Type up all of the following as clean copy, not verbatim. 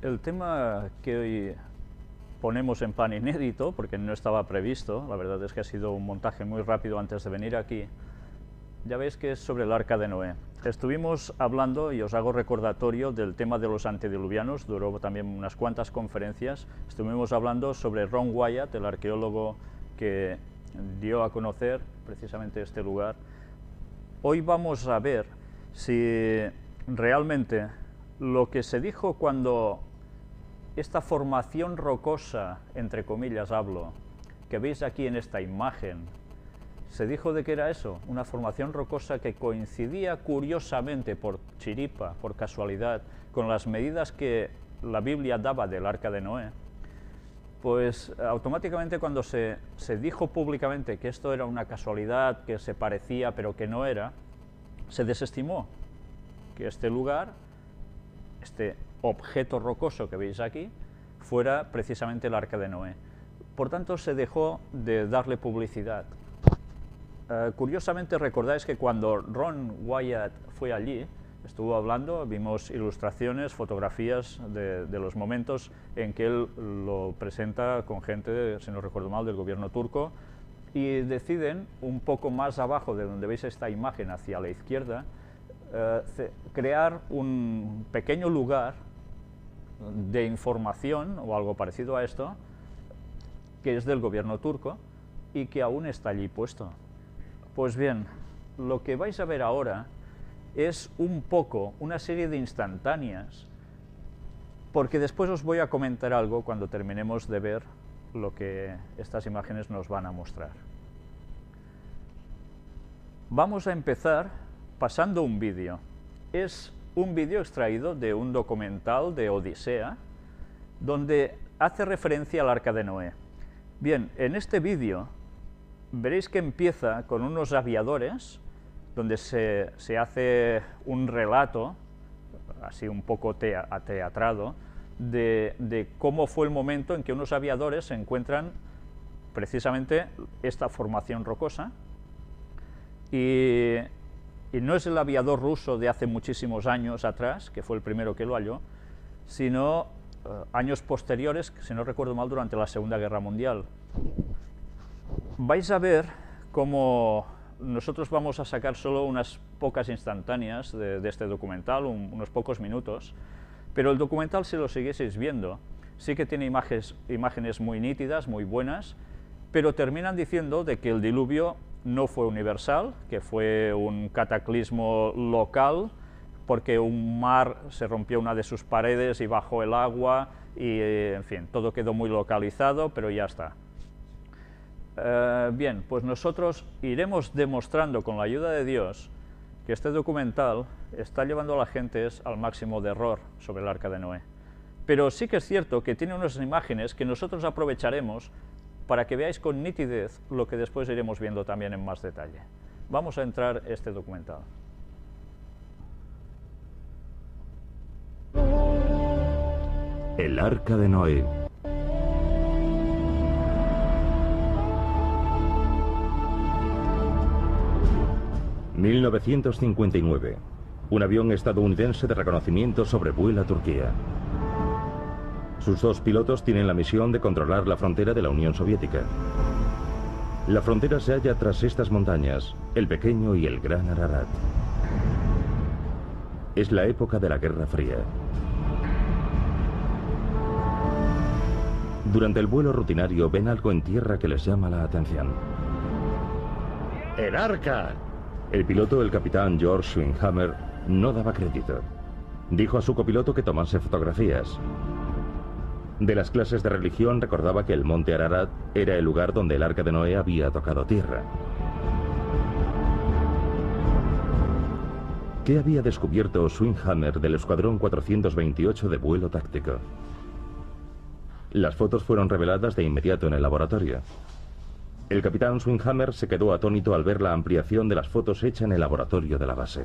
El tema que hoy ponemos en plan inédito, porque no estaba previsto, la verdad es que ha sido un montaje muy rápido antes de venir aquí, ya veis que es sobre el Arca de Noé. Estuvimos hablando, y os hago recordatorio, del tema de los antediluvianos, duró también unas cuantas conferencias. Estuvimos hablando sobre Ron Wyatt, el arqueólogo que dio a conocer precisamente este lugar. Hoy vamos a ver si realmente lo que se dijo cuando esta formación rocosa, entre comillas hablo, que veis aquí en esta imagen, se dijo de que era eso, una formación rocosa que coincidía curiosamente, por chiripa, por casualidad, con las medidas que la Biblia daba del Arca de Noé, pues automáticamente cuando se dijo públicamente que esto era una casualidad, que se parecía pero que no era, se desestimó que este lugar, este objeto rocoso que veis aquí, fuera precisamente el Arca de Noé. Por tanto, se dejó de darle publicidad. Curiosamente, recordáis que cuando Ron Wyatt fue allí, estuvo hablando, vimos ilustraciones, fotografías de los momentos en que él lo presenta con gente, si no recuerdo mal, del gobierno turco, y deciden, un poco más abajo de donde veis esta imagen, hacia la izquierda, crear un pequeño lugar de información, o algo parecido a esto, que es del gobierno turco, y que aún está allí puesto. Pues bien, lo que vais a ver ahora es un poco una serie de instantáneas, porque después os voy a comentar algo cuando terminemos de ver lo que estas imágenes nos van a mostrar. Vamos a empezar pasando un vídeo. Es un vídeo extraído de un documental de Odisea, donde hace referencia al Arca de Noé. Bien, en este vídeo veréis que empieza con unos aviadores, donde se hace un relato, así un poco ateatrado, de cómo fue el momento en que unos aviadores se encuentran precisamente esta formación rocosa, y no es el aviador ruso de hace muchísimos años atrás, que fue el primero que lo halló, sino años posteriores, si no recuerdo mal, durante la Segunda Guerra Mundial. Vais a ver cómo nosotros vamos a sacar solo unas pocas instantáneas de este documental, unos pocos minutos, pero el documental, si lo siguieseis viendo, sí que tiene imágenes muy nítidas, muy buenas, pero terminan diciendo de que el diluvio no fue universal, que fue un cataclismo local, porque un mar se rompió una de sus paredes y bajó el agua, y en fin, todo quedó muy localizado, pero ya está. Bien, pues nosotros iremos demostrando con la ayuda de Dios que este documental está llevando a la gente al máximo de error sobre el Arca de Noé. Pero sí que es cierto que tiene unas imágenes que nosotros aprovecharemos para que veáis con nitidez lo que después iremos viendo también en más detalle. Vamos a entrar en este documental. El Arca de Noé. ...1959... un avión estadounidense de reconocimiento sobrevuela Turquía. Sus dos pilotos tienen la misión de controlar la frontera de la Unión Soviética. La frontera se halla tras estas montañas, el pequeño y el gran Ararat. Es la época de la Guerra Fría. Durante el vuelo rutinario ven algo en tierra que les llama la atención. ¡El Arca! El piloto, el capitán George Schwinghammer, no daba crédito. Dijo a su copiloto que tomase fotografías. De las clases de religión recordaba que el monte Ararat era el lugar donde el Arca de Noé había tocado tierra. ¿Qué había descubierto Schwinghammer del Escuadrón 428 de vuelo táctico? Las fotos fueron reveladas de inmediato en el laboratorio. El capitán Schwinghammer se quedó atónito al ver la ampliación de las fotos hecha en el laboratorio de la base.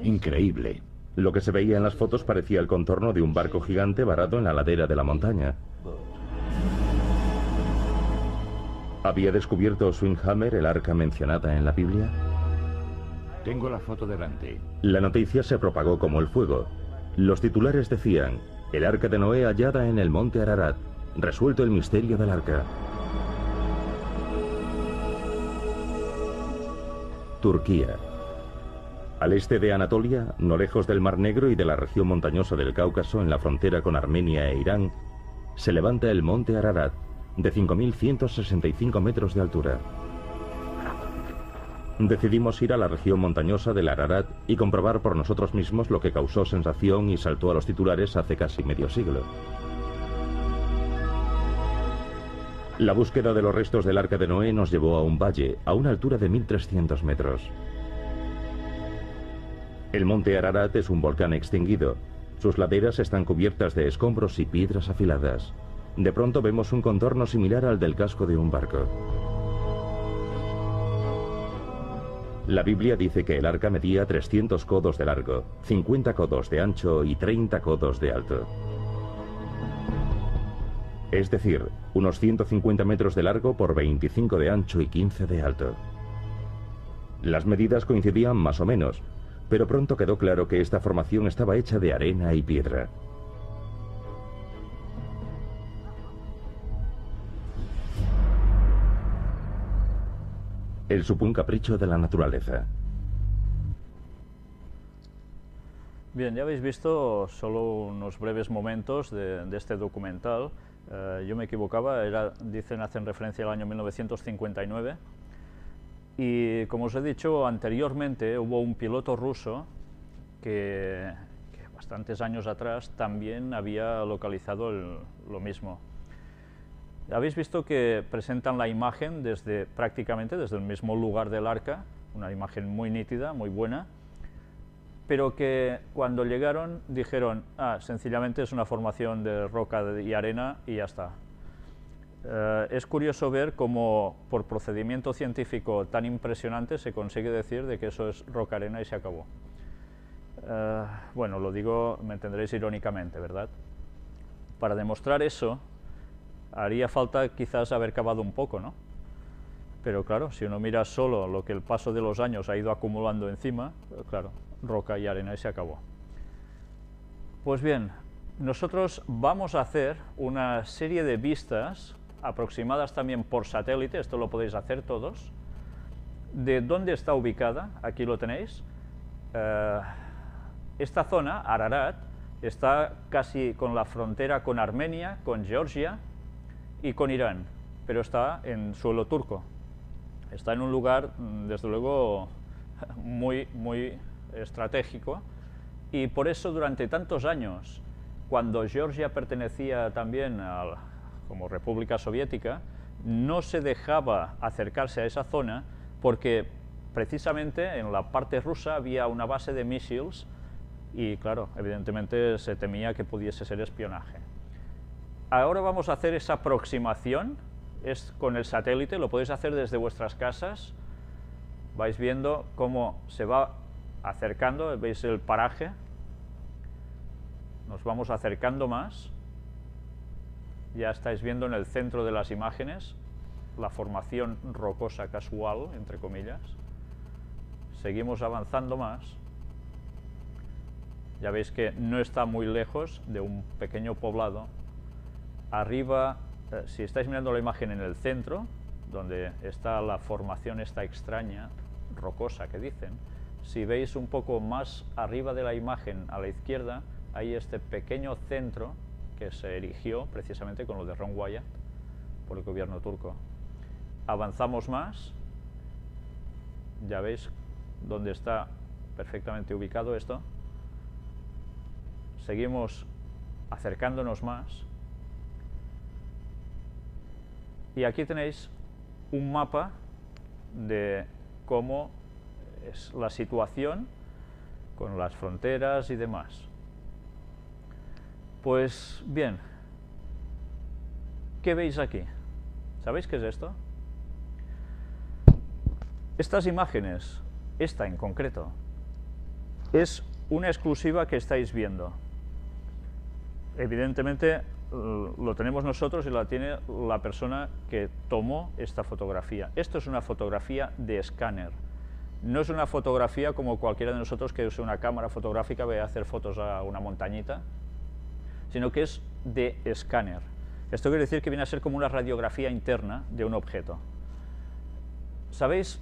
Increíble. Lo que se veía en las fotos parecía el contorno de un barco gigante varado en la ladera de la montaña. ¿Había descubierto Schwinghammer el arca mencionada en la Biblia? Tengo la foto delante. La noticia se propagó como el fuego. Los titulares decían: el arca de Noé hallada en el monte Ararat, resuelto el misterio del arca. Turquía. Al este de Anatolia, no lejos del Mar Negro y de la región montañosa del Cáucaso, en la frontera con Armenia e Irán, se levanta el monte Ararat, de 5.165 metros de altura. Decidimos ir a la región montañosa del Ararat y comprobar por nosotros mismos lo que causó sensación y saltó a los titulares hace casi medio siglo. La búsqueda de los restos del Arca de Noé nos llevó a un valle, a una altura de 1.300 metros. El monte Ararat es un volcán extinguido. Sus laderas están cubiertas de escombros y piedras afiladas. De pronto vemos un contorno similar al del casco de un barco. La Biblia dice que el arca medía 300 codos de largo, 50 codos de ancho y 30 codos de alto. Es decir, unos 150 metros de largo por 25 de ancho y 15 de alto. Las medidas coincidían más o menos, pero pronto quedó claro que esta formación estaba hecha de arena y piedra. Él supo un capricho de la naturaleza. Bien, ya habéis visto solo unos breves momentos de este documental. Yo me equivocaba, hacen referencia al año 1959. Y como os he dicho anteriormente, hubo un piloto ruso que bastantes años atrás también había localizado lo mismo. Habéis visto que presentan la imagen prácticamente desde el mismo lugar del arca, una imagen muy nítida, muy buena, pero que cuando llegaron dijeron: sencillamente es una formación de roca y arena y ya está. Es curioso ver cómo por procedimiento científico tan impresionante se consigue decir de que eso es roca, arena y se acabó. Bueno, lo digo, me entenderéis irónicamente, ¿verdad? Para demostrar eso haría falta quizás haber cavado un poco, ¿no? Pero claro, si uno mira solo lo que el paso de los años ha ido acumulando encima, claro, roca y arena y se acabó. Pues bien, nosotros vamos a hacer una serie de vistas aproximadas también por satélite, esto lo podéis hacer todos, de dónde está ubicada, aquí lo tenéis. Esta zona, Ararat, está casi con la frontera con Armenia, con Georgia y con Irán, pero está en suelo turco. Está en un lugar, desde luego, muy estratégico, y por eso durante tantos años, cuando Georgia pertenecía también como República Soviética, no se dejaba acercarse a esa zona porque precisamente en la parte rusa había una base de misiles y claro, evidentemente se temía que pudiese ser espionaje. Ahora vamos a hacer esa aproximación, es con el satélite, lo podéis hacer desde vuestras casas, vais viendo cómo se va acercando, veis el paraje, nos vamos acercando más, ya estáis viendo en el centro de las imágenes la formación rocosa casual, entre comillas, seguimos avanzando más, ya veis que no está muy lejos de un pequeño poblado. Arriba, si estáis mirando la imagen en el centro, donde está la formación esta extraña, rocosa que dicen, si veis un poco más arriba de la imagen a la izquierda, hay este pequeño centro que se erigió precisamente con lo de Ron Wyatt por el gobierno turco. Avanzamos más, ya veis dónde está perfectamente ubicado esto, seguimos acercándonos más, y aquí tenéis un mapa de cómo es la situación con las fronteras y demás. Pues bien, ¿qué veis aquí? ¿Sabéis qué es esto? Estas imágenes, esta en concreto, es una exclusiva que estáis viendo. Evidentemente lo tenemos nosotros y la tiene la persona que tomó esta fotografía. Esto es una fotografía de escáner. No es una fotografía como cualquiera de nosotros que use una cámara fotográfica vaya a hacer fotos a una montañita, sino que es de escáner. Esto quiere decir que viene a ser como una radiografía interna de un objeto. ¿Sabéis?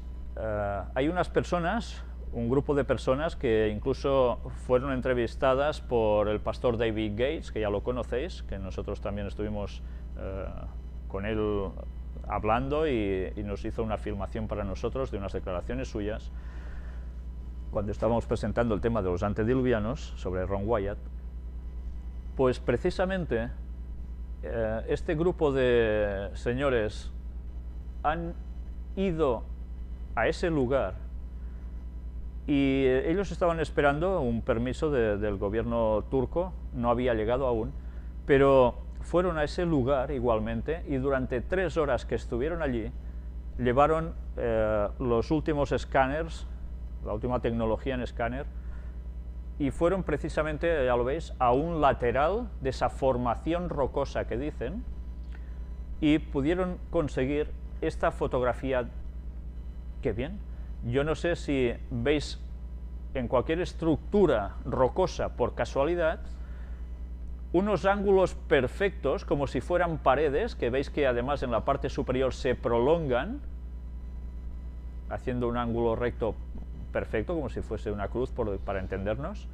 Hay unas personas, un grupo de personas que incluso fueron entrevistadas por el pastor David Gates, que ya lo conocéis, que nosotros también estuvimos con él hablando y nos hizo una filmación para nosotros de unas declaraciones suyas cuando estábamos presentando el tema de los antediluvianos sobre Ron Wyatt. Pues precisamente este grupo de señores han ido a ese lugar y ellos estaban esperando un permiso del gobierno turco, no había llegado aún, pero fueron a ese lugar igualmente y durante 3 horas que estuvieron allí llevaron los últimos escáneres, la última tecnología en escáner, y fueron precisamente, ya lo veis, a un lateral de esa formación rocosa que dicen, y pudieron conseguir esta fotografía. ¡Qué bien! Yo no sé si veis en cualquier estructura rocosa por casualidad unos ángulos perfectos, como si fueran paredes, que veis que además en la parte superior se prolongan, haciendo un ángulo recto perfecto, como si fuese una cruz, para entendernos,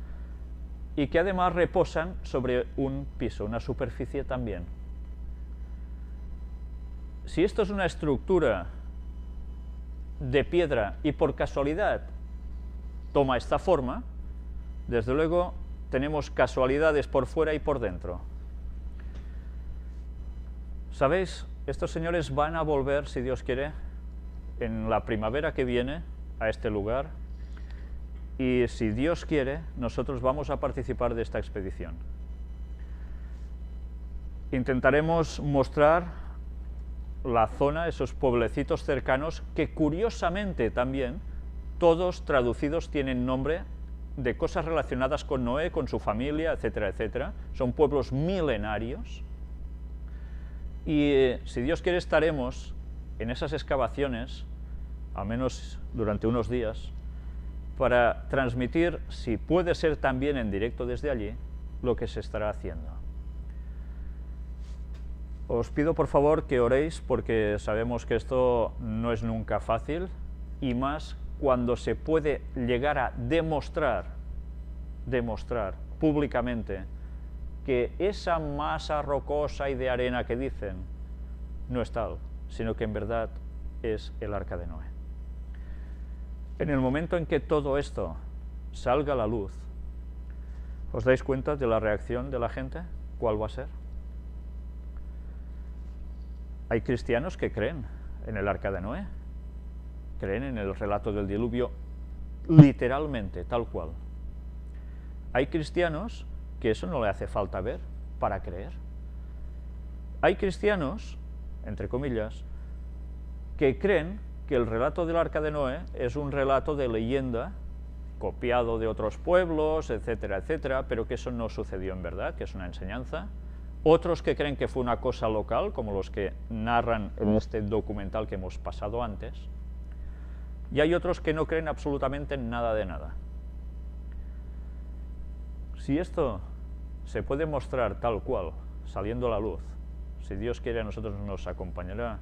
y que además reposan sobre un piso, una superficie también. Si esto es una estructura de piedra y por casualidad toma esta forma, desde luego tenemos casualidades por fuera y por dentro. ¿Sabéis? Estos señores van a volver, si Dios quiere, en la primavera que viene a este lugar, y si Dios quiere, nosotros vamos a participar de esta expedición. Intentaremos mostrar la zona, esos pueblecitos cercanos, que curiosamente también, todos traducidos tienen nombre de cosas relacionadas con Noé, con su familia, etcétera, etcétera. Son pueblos milenarios. Y si Dios quiere, estaremos en esas excavaciones, al menos durante unos días, para transmitir, si puede ser también en directo desde allí, lo que se estará haciendo. Os pido por favor que oréis, porque sabemos que esto no es nunca fácil, y más cuando se puede llegar a demostrar públicamente que esa masa rocosa y de arena que dicen no es tal, sino que en verdad es el Arca de Noé. En el momento en que todo esto salga a la luz, ¿os dais cuenta de la reacción de la gente? ¿Cuál va a ser? Hay cristianos que creen en el Arca de Noé, creen en el relato del diluvio literalmente, tal cual. Hay cristianos que eso no le hace falta ver para creer. Hay cristianos, entre comillas, que creen que el relato del Arca de Noé es un relato de leyenda, copiado de otros pueblos, etcétera, etcétera, pero que eso no sucedió en verdad, que es una enseñanza. Otros que creen que fue una cosa local, como los que narran en este documental que hemos pasado antes. Y hay otros que no creen absolutamente en nada de nada. Si esto se puede mostrar tal cual, saliendo a la luz, si Dios quiere, a nosotros nos acompañará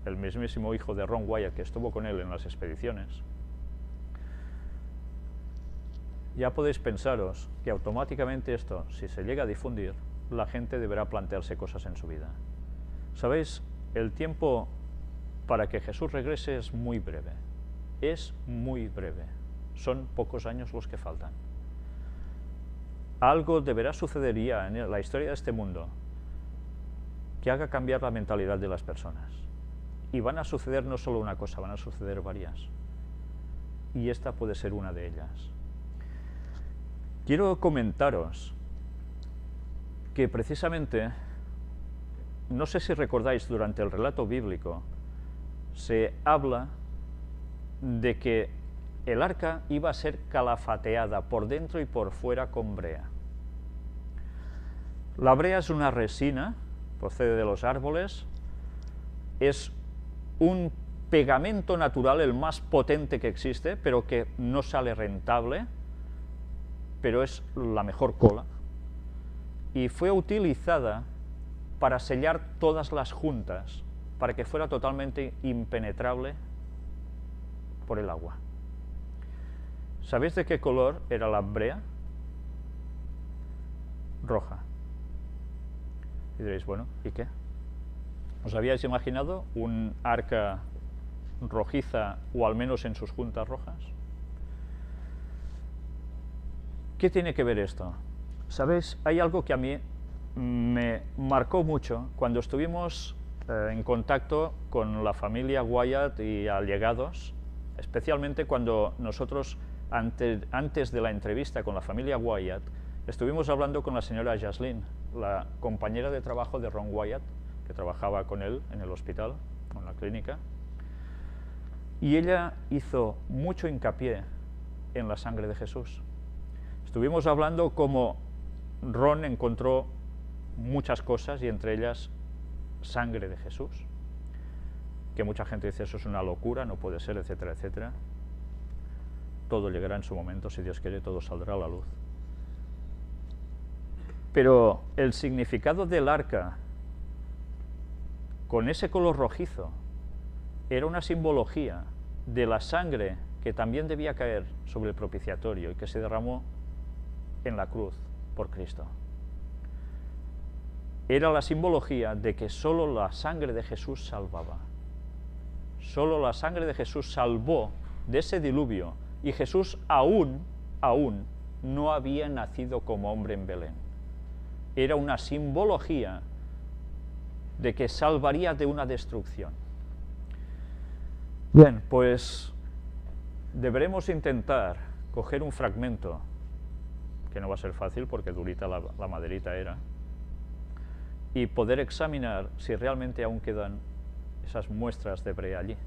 el mismísimo hijo de Ron Wyatt, que estuvo con él en las expediciones, ya podéis pensaros que automáticamente esto, si se llega a difundir, la gente deberá plantearse cosas en su vida. ¿Sabéis? El tiempo para que Jesús regrese es muy breve. Es muy breve. Son pocos años los que faltan. Algo deberá suceder ya en la historia de este mundo que haga cambiar la mentalidad de las personas. Y van a suceder no solo una cosa, van a suceder varias. Y esta puede ser una de ellas. Quiero comentaros que precisamente, no sé si recordáis, durante el relato bíblico, se habla de que el arca iba a ser calafateada por dentro y por fuera con brea. La brea es una resina, procede de los árboles, es un pegamento natural, el más potente que existe, pero que no sale rentable, pero es la mejor cola, y fue utilizada para sellar todas las juntas, para que fuera totalmente impenetrable por el agua. ¿Sabéis de qué color era la brea? Roja. Y diréis, bueno, ¿y qué? ¿Os habíais imaginado un arca rojiza, o al menos en sus juntas rojas? ¿Qué tiene que ver esto? ¿Sabéis? Hay algo que a mí me marcó mucho cuando estuvimos en contacto con la familia Wyatt y allegados, especialmente cuando nosotros, antes de la entrevista con la familia Wyatt, estuvimos hablando con la señora Jaslyn, la compañera de trabajo de Ron Wyatt, que trabajaba con él en el hospital, en la clínica, y ella hizo mucho hincapié en la sangre de Jesús. Estuvimos hablando cómo Ron encontró muchas cosas, y entre ellas sangre de Jesús, que mucha gente dice eso es una locura, no puede ser, etcétera, etcétera. Todo llegará en su momento, si Dios quiere, todo saldrá a la luz. Pero el significado del arca, con ese color rojizo, era una simbología de la sangre que también debía caer sobre el propiciatorio y que se derramó en la cruz por Cristo. Era la simbología de que solo la sangre de Jesús salvaba. Solo la sangre de Jesús salvó de ese diluvio, y Jesús aún no había nacido como hombre en Belén. Era una simbología de que salvaría de una destrucción. Bien, pues deberemos intentar coger un fragmento, que no va a ser fácil porque durita la maderita era, y poder examinar si realmente aún quedan esas muestras de brea allí.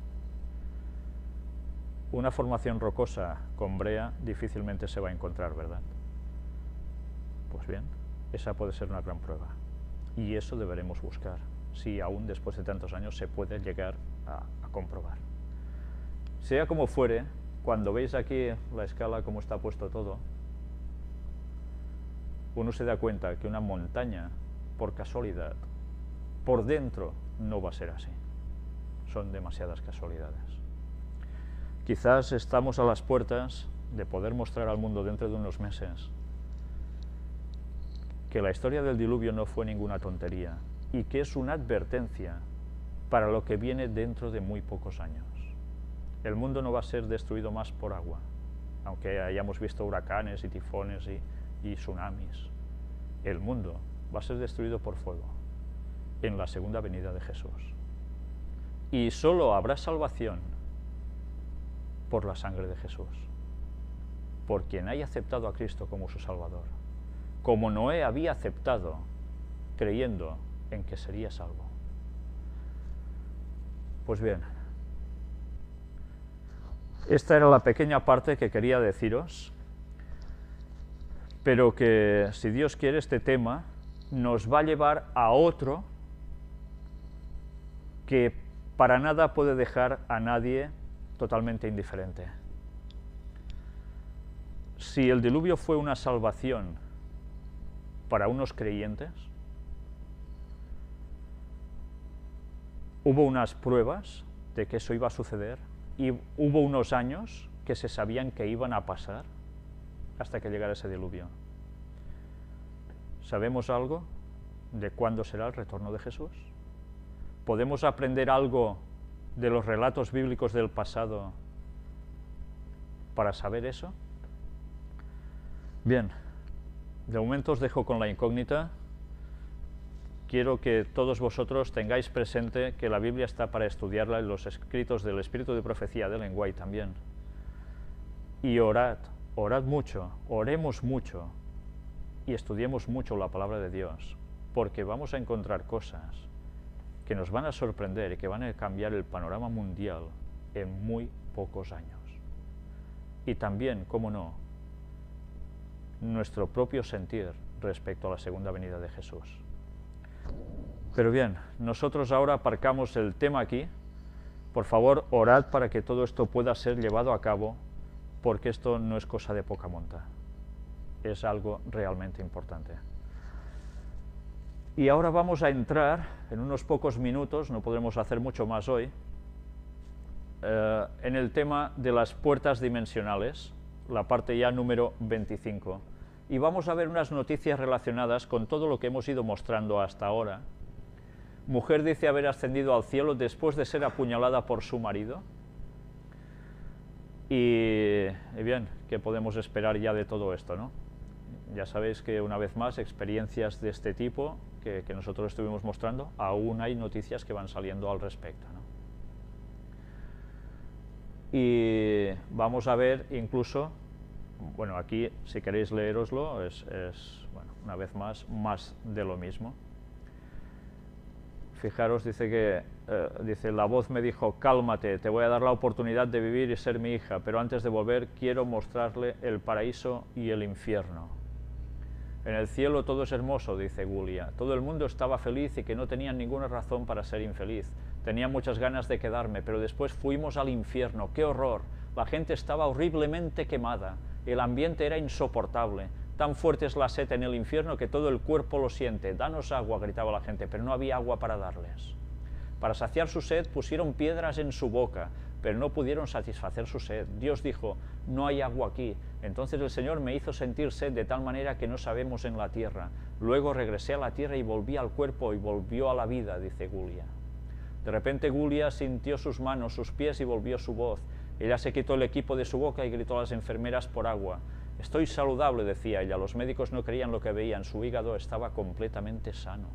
Una formación rocosa con brea difícilmente se va a encontrar, ¿verdad? Pues bien, esa puede ser una gran prueba, y eso deberemos buscar, si aún después de tantos años se puede llegar a comprobar. Sea como fuere, cuando veis aquí la escala, cómo está puesto todo, uno se da cuenta que una montaña, por casualidad, por dentro no va a ser así. Son demasiadas casualidades. Quizás estamos a las puertas de poder mostrar al mundo dentro de unos meses que la historia del diluvio no fue ninguna tontería y que es una advertencia para lo que viene dentro de muy pocos años. El mundo no va a ser destruido más por agua, aunque hayamos visto huracanes y tifones y tsunamis. El mundo va a ser destruido por fuego en la segunda venida de Jesús. Y solo habrá salvación por la sangre de Jesús, por quien haya aceptado a Cristo como su Salvador, como Noé había aceptado, creyendo en que sería salvo. Pues bien, esta era la pequeña parte que quería deciros, pero que, si Dios quiere, este tema nos va a llevar a otro que para nada puede dejar a nadie totalmente indiferente. Si el diluvio fue una salvación para unos creyentes, hubo unas pruebas de que eso iba a suceder y hubo unos años que se sabían que iban a pasar hasta que llegara ese diluvio. ¿Sabemos algo de cuándo será el retorno de Jesús? ¿Podemos aprender algo de los relatos bíblicos del pasado para saber eso? Bien, de momento os dejo con la incógnita. Quiero que todos vosotros tengáis presente que la Biblia está para estudiarla en los escritos del Espíritu de Profecía de Ellen White también. Y orad mucho, oremos mucho y estudiemos mucho la palabra de Dios, porque vamos a encontrar cosas que nos van a sorprender y que van a cambiar el panorama mundial en muy pocos años. Y también, cómo no, nuestro propio sentir respecto a la segunda venida de Jesús. Pero bien, nosotros ahora aparcamos el tema aquí Por favor, orad para que todo esto pueda ser llevado a cabo, porque esto no es cosa de poca monta, es algo realmente importante. Y ahora vamos a entrar, en unos pocos minutos, no podremos hacer mucho más hoy, en el tema de las puertas dimensionales, la parte ya número 25. Y vamos a ver unas noticias relacionadas con todo lo que hemos ido mostrando hasta ahora. Mujer dice haber ascendido al cielo después de ser apuñalada por su marido. Y bien, ¿qué podemos esperar ya de todo esto, no? Ya sabéis que una vez más, experiencias de este tipo que nosotros estuvimos mostrando, aún hay noticias que van saliendo al respecto, ¿no? Y vamos a ver incluso, bueno, aquí si queréis leeroslo, bueno, una vez más de lo mismo. Fijaros, dice la voz me dijo, cálmate, te voy a dar la oportunidad de vivir y ser mi hija, pero antes de volver quiero mostrarle el paraíso y el infierno. En el cielo todo es hermoso, dice Gulia. Todo el mundo estaba feliz y que no tenían ninguna razón para ser infeliz. Tenía muchas ganas de quedarme, pero después fuimos al infierno. ¡Qué horror! La gente estaba horriblemente quemada. El ambiente era insoportable. Tan fuerte es la sed en el infierno que todo el cuerpo lo siente. Danos agua, gritaba la gente, pero no había agua para darles. Para saciar su sed pusieron piedras en su boca, pero no pudieron satisfacer su sed. Dios dijo, no hay agua aquí. Entonces el Señor me hizo sentir sed de tal manera que no sabemos en la tierra. Luego regresé a la tierra y volví al cuerpo y volvió a la vida, dice Gulia. De repente Gulia sintió sus manos, sus pies y volvió su voz. Ella se quitó el equipo de su boca y gritó a las enfermeras por agua. Estoy saludable, decía ella. Los médicos no creían lo que veían. Su hígado estaba completamente sano.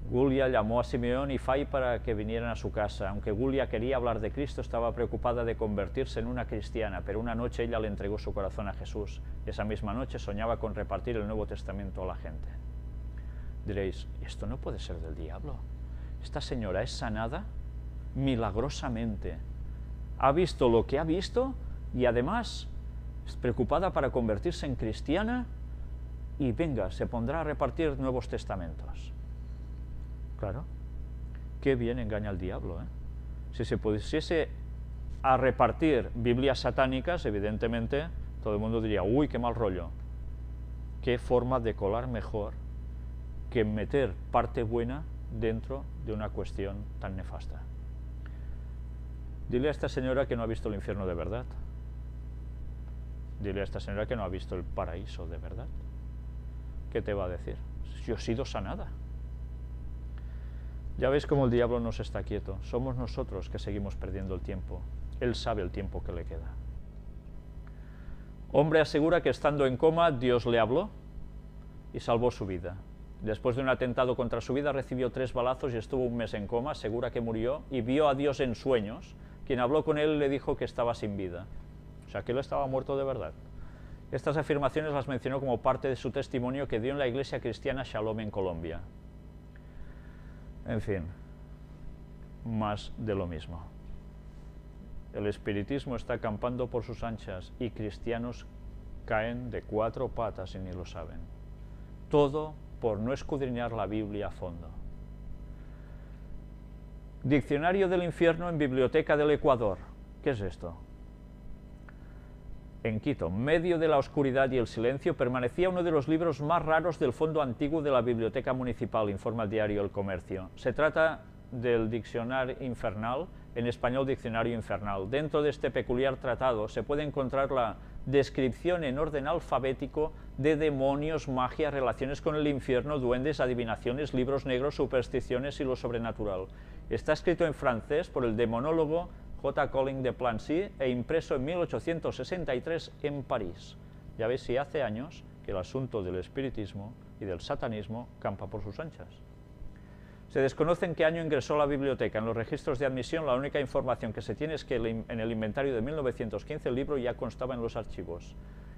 Gulia llamó a Simeón y Fay para que vinieran a su casa. Aunque Gulia quería hablar de Cristo, estaba preocupada de convertirse en una cristiana, pero una noche ella le entregó su corazón a Jesús. Esa misma noche soñaba con repartir el Nuevo Testamento a la gente. Diréis, esto no puede ser del diablo. Esta señora es sanada milagrosamente. Ha visto lo que ha visto y además es preocupada para convertirse en cristiana y venga, se pondrá a repartir Nuevos Testamentos. Claro, qué bien engaña el diablo, ¿eh? Si se pusiese a repartir Biblias satánicas, evidentemente, todo el mundo diría, uy, qué mal rollo. Qué forma de colar mejor que meter parte buena dentro de una cuestión tan nefasta. Dile a esta señora que no ha visto el infierno de verdad. Dile a esta señora que no ha visto el paraíso de verdad. ¿Qué te va a decir? Yo he sido sanada. Ya veis cómo el diablo no se está quieto. Somos nosotros que seguimos perdiendo el tiempo. Él sabe el tiempo que le queda. Hombre asegura que estando en coma, Dios le habló y salvó su vida. Después de un atentado contra su vida, recibió 3 balazos y estuvo un mes en coma. Asegura que murió y vio a Dios en sueños. Quien habló con él le dijo que estaba sin vida. O sea, que él estaba muerto de verdad. Estas afirmaciones las mencionó como parte de su testimonio que dio en la iglesia cristiana Shalom en Colombia. En fin, más de lo mismo. El espiritismo está acampando por sus anchas y cristianos caen de 4 patas y ni lo saben. Todo por no escudriñar la Biblia a fondo. Diccionario del infierno en Biblioteca del Ecuador. ¿Qué es esto? En Quito, medio de la oscuridad y el silencio, permanecía uno de los libros más raros del fondo antiguo de la Biblioteca Municipal, informa el diario El Comercio. Se trata del Diccionario Infernal, en español Diccionario Infernal. Dentro de este peculiar tratado se puede encontrar la descripción en orden alfabético de demonios, magia, relaciones con el infierno, duendes, adivinaciones, libros negros, supersticiones y lo sobrenatural. Está escrito en francés por el demonólogo J. Colin de Plancy e impreso en 1863 en París. Ya veis si hace años que el asunto del espiritismo y del satanismo campa por sus anchas. Se desconoce en qué año ingresó a la biblioteca. En los registros de admisión la única información que se tiene es que en el inventario de 1915 el libro ya constaba en los archivos.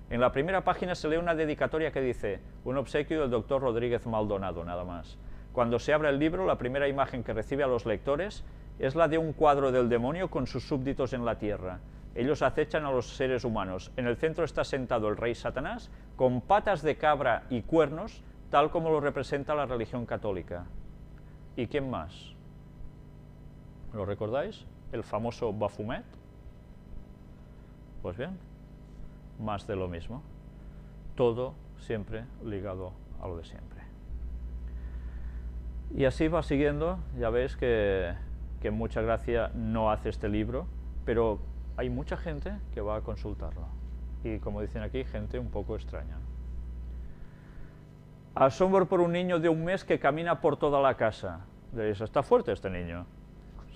En la primera página se lee una dedicatoria que dice un obsequio del doctor Rodríguez Maldonado, nada más. Cuando se abre el libro, la primera imagen que recibe a los lectores es la de un cuadro del demonio con sus súbditos en la tierra. Ellos acechan a los seres humanos. En el centro está sentado el rey Satanás, con patas de cabra y cuernos, tal como lo representa la religión católica. ¿Y quién más? ¿Lo recordáis? El famoso Baphomet. Pues bien, más de lo mismo. Todo siempre ligado a lo de siempre. Y así va siguiendo. Ya veis que mucha gracia no hace este libro, pero hay mucha gente que va a consultarlo. Y como dicen aquí, gente un poco extraña. Asombro por un niño de 1 mes que camina por toda la casa. Diréis, está fuerte este niño.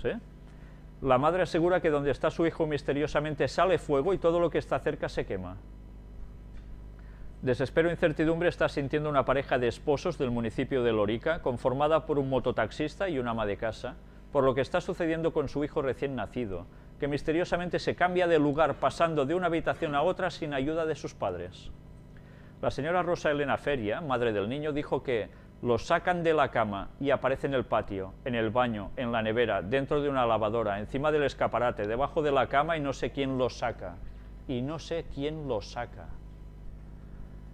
¿Sí? La madre asegura que donde está su hijo misteriosamente sale fuego y todo lo que está cerca se quema. Desespero e incertidumbre está sintiendo una pareja de esposos del municipio de Lorica, conformada por un mototaxista y una ama de casa, por lo que está sucediendo con su hijo recién nacido, que misteriosamente se cambia de lugar pasando de una habitación a otra sin ayuda de sus padres. La señora Rosa Elena Feria, madre del niño, dijo que lo sacan de la cama y aparece en el patio, en el baño, en la nevera, dentro de una lavadora, encima del escaparate, debajo de la cama y no sé quién lo saca. Y no sé quién lo saca.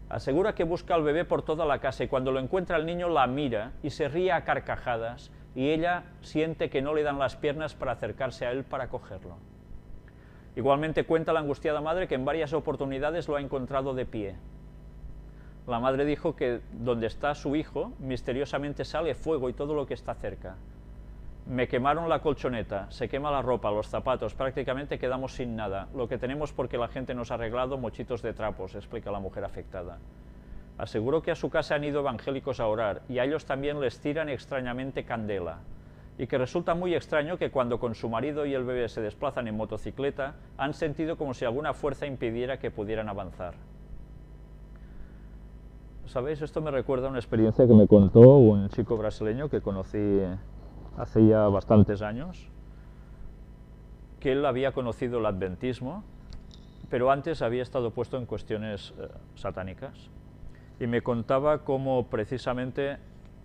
Asegura que busca al bebé por toda la casa y cuando lo encuentra el niño la mira y se ríe a carcajadas y ella siente que no le dan las piernas para acercarse a él para cogerlo. Igualmente cuenta la angustiada madre que en varias oportunidades lo ha encontrado de pie. La madre dijo que donde está su hijo misteriosamente sale fuego y todo lo que está cerca. Me quemaron la colchoneta, se quema la ropa, los zapatos, prácticamente quedamos sin nada. Lo que tenemos porque la gente nos ha arreglado mochitos de trapos, explica la mujer afectada. Aseguró que a su casa han ido evangélicos a orar y a ellos también les tiran extrañamente candela. Y que resulta muy extraño que cuando con su marido y el bebé se desplazan en motocicleta, han sentido como si alguna fuerza impidiera que pudieran avanzar. ¿Sabéis? Esto me recuerda a una experiencia que me contó un chico brasileño que conocí hace ya bastantes años, que él había conocido el adventismo, pero antes había estado puesto en cuestiones satánicas. Y me contaba cómo precisamente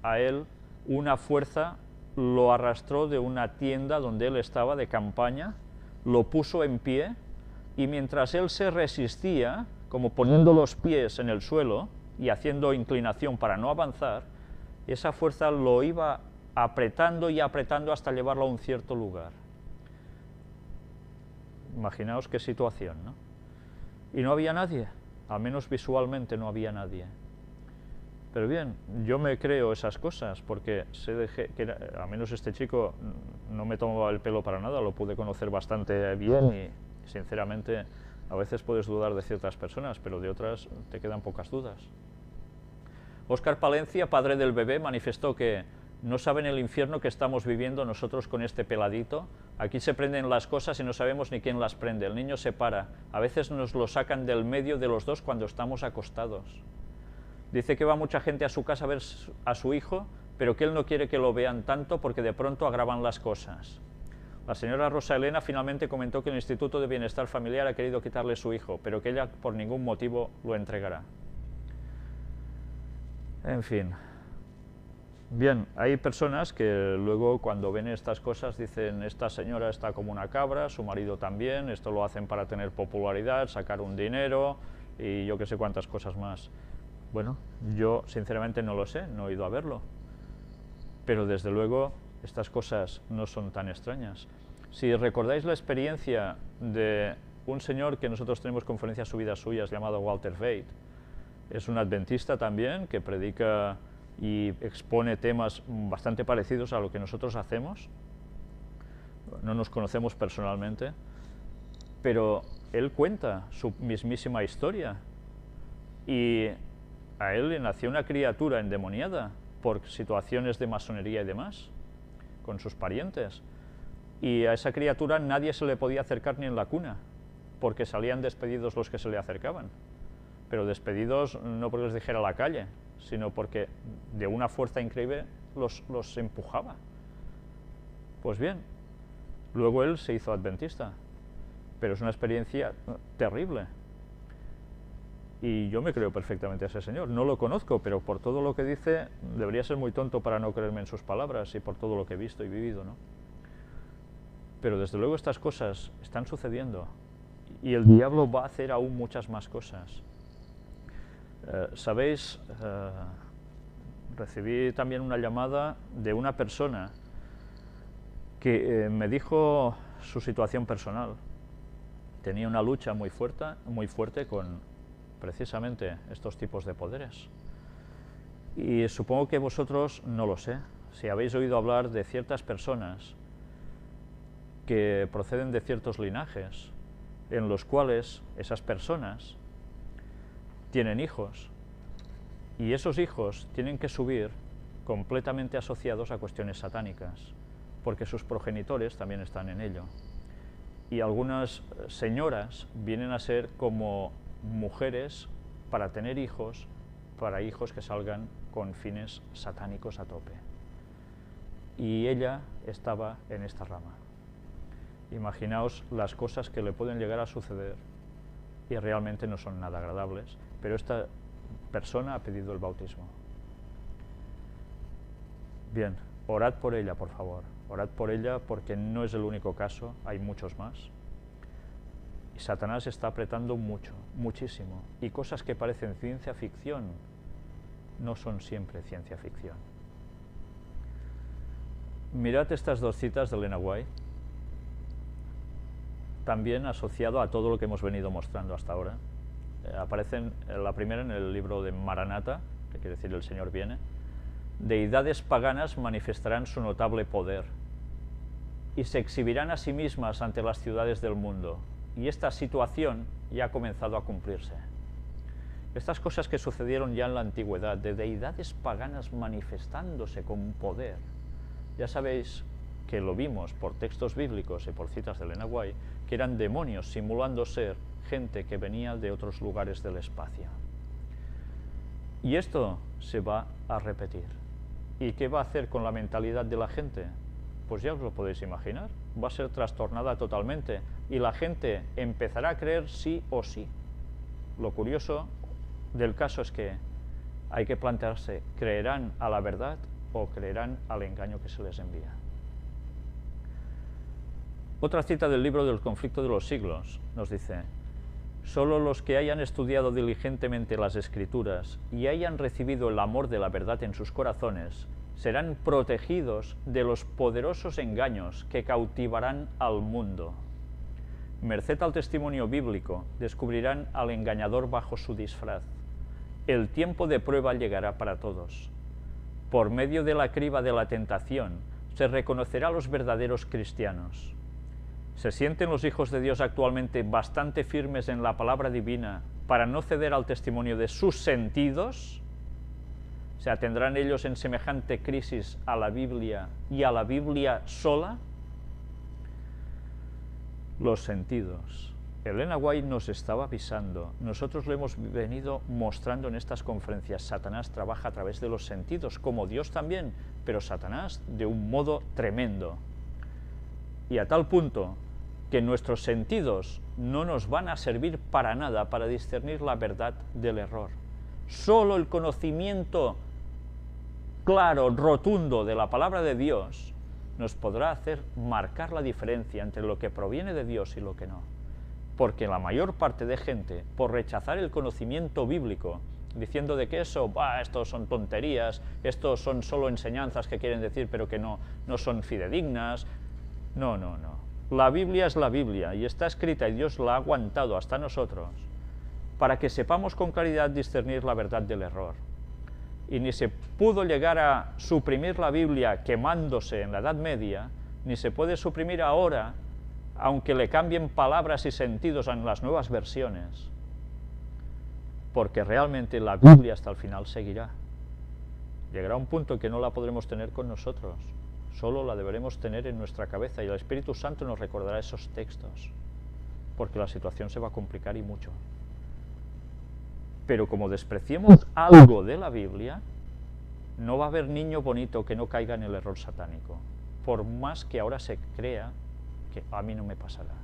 a él una fuerza lo arrastró de una tienda donde él estaba de campaña, lo puso en pie y mientras él se resistía, como poniendo los pies en el suelo y haciendo inclinación para no avanzar, esa fuerza lo iba apretando y apretando hasta llevarlo a un cierto lugar. Imaginaos qué situación, ¿no? Y no había nadie, al menos visualmente no había nadie. Pero bien, yo me creo esas cosas porque sé que al menos este chico no me tomaba el pelo para nada, lo pude conocer bastante bien y sinceramente a veces puedes dudar de ciertas personas, pero de otras te quedan pocas dudas. Óscar Palencia, padre del bebé, manifestó que no saben el infierno que estamos viviendo nosotros con este peladito. Aquí se prenden las cosas y no sabemos ni quién las prende. El niño se para. A veces nos lo sacan del medio de los dos cuando estamos acostados. Dice que va mucha gente a su casa a ver a su hijo, pero que él no quiere que lo vean tanto porque de pronto agravan las cosas. La señora Rosa Elena finalmente comentó que el Instituto de Bienestar Familiar ha querido quitarle su hijo, pero que ella por ningún motivo lo entregará. En fin. Bien, hay personas que luego cuando ven estas cosas dicen esta señora está como una cabra, su marido también, esto lo hacen para tener popularidad, sacar un dinero y yo que sé cuántas cosas más. Bueno, yo sinceramente no lo sé, no he ido a verlo, pero desde luego estas cosas no son tan extrañas. Si recordáis la experiencia de un señor que nosotros tenemos conferencias subidas suyas llamado Walter Veit, es un adventista también que predica y expone temas bastante parecidos a lo que nosotros hacemos. No nos conocemos personalmente, pero él cuenta su mismísima historia y a él le nació una criatura endemoniada por situaciones de masonería y demás, con sus parientes, y a esa criatura nadie se le podía acercar ni en la cuna, porque salían despedidos los que se le acercaban, pero despedidos no porque les dijera a la calle, sino porque de una fuerza increíble los empujaba. Pues bien, luego él se hizo adventista, pero es una experiencia terrible. Y yo me creo perfectamente a ese señor, no lo conozco, pero por todo lo que dice, debería ser muy tonto para no creerme en sus palabras y por todo lo que he visto y vivido, ¿no? Pero desde luego estas cosas están sucediendo y el diablo va a hacer aún muchas más cosas. ¿Sabéis? Recibí también una llamada de una persona que me dijo su situación personal. Tenía una lucha muy fuerte con precisamente estos tipos de poderes. Y supongo que vosotros, no lo sé, si habéis oído hablar de ciertas personas que proceden de ciertos linajes, en los cuales esas personas tienen hijos, y esos hijos tienen que subir completamente asociados a cuestiones satánicas, porque sus progenitores también están en ello. Y algunas señoras vienen a ser como mujeres para tener hijos, para hijos que salgan con fines satánicos a tope. Y ella estaba en esta rama. Imaginaos las cosas que le pueden llegar a suceder y realmente no son nada agradables, pero esta persona ha pedido el bautismo. Bien, orad por ella, por favor. Orad por ella porque no es el único caso, hay muchos más. Y Satanás está apretando mucho, muchísimo. Y cosas que parecen ciencia ficción no son siempre ciencia ficción. Mirad estas dos citas de Elena White, también asociado a todo lo que hemos venido mostrando hasta ahora. Aparecen la primera en el libro de Maranatha, que quiere decir el Señor viene. Deidades paganas manifestarán su notable poder y se exhibirán a sí mismas ante las ciudades del mundo. Y esta situación ya ha comenzado a cumplirse. Estas cosas que sucedieron ya en la antigüedad, de deidades paganas manifestándose con poder, ya sabéis que lo vimos por textos bíblicos y por citas de Elena White, que eran demonios simulando ser gente que venía de otros lugares del espacio. Y esto se va a repetir. ¿Y qué va a hacer con la mentalidad de la gente? Pues ya os lo podéis imaginar, va a ser trastornada totalmente y la gente empezará a creer sí o sí. Lo curioso del caso es que hay que plantearse, ¿creerán a la verdad o creerán al engaño que se les envía? Otra cita del libro del conflicto de los siglos nos dice: solo los que hayan estudiado diligentemente las Escrituras y hayan recibido el amor de la verdad en sus corazones serán protegidos de los poderosos engaños que cautivarán al mundo. Merced al testimonio bíblico, descubrirán al engañador bajo su disfraz. El tiempo de prueba llegará para todos. Por medio de la criba de la tentación, se reconocerá a los verdaderos cristianos. ¿Se sienten los hijos de Dios actualmente bastante firmes en la palabra divina para no ceder al testimonio de sus sentidos? ¿Se atendrán ellos en semejante crisis a la Biblia y a la Biblia sola? Los sentidos. Elena White nos estaba avisando, nosotros lo hemos venido mostrando en estas conferencias. Satanás trabaja a través de los sentidos, como Dios también, pero Satanás de un modo tremendo. Y a tal punto que nuestros sentidos no nos van a servir para nada para discernir la verdad del error. Solo el conocimiento claro, rotundo de la palabra de Dios nos podrá hacer marcar la diferencia entre lo que proviene de Dios y lo que no. Porque la mayor parte de gente, por rechazar el conocimiento bíblico, diciendo de que eso, estos son tonterías, estos son solo enseñanzas que quieren decir pero que no son fidedignas. No. La Biblia es la Biblia y está escrita y Dios la ha aguantado hasta nosotros para que sepamos con claridad discernir la verdad del error. Y ni se pudo llegar a suprimir la Biblia quemándose en la Edad Media, ni se puede suprimir ahora, aunque le cambien palabras y sentidos en las nuevas versiones, porque realmente la Biblia hasta el final seguirá. Llegará un punto en que no la podremos tener con nosotros, solo la deberemos tener en nuestra cabeza y el Espíritu Santo nos recordará esos textos, porque la situación se va a complicar y mucho. Pero como despreciemos algo de la Biblia, no va a haber niño bonito que no caiga en el error satánico, por más que ahora se crea que a mí no me pasará.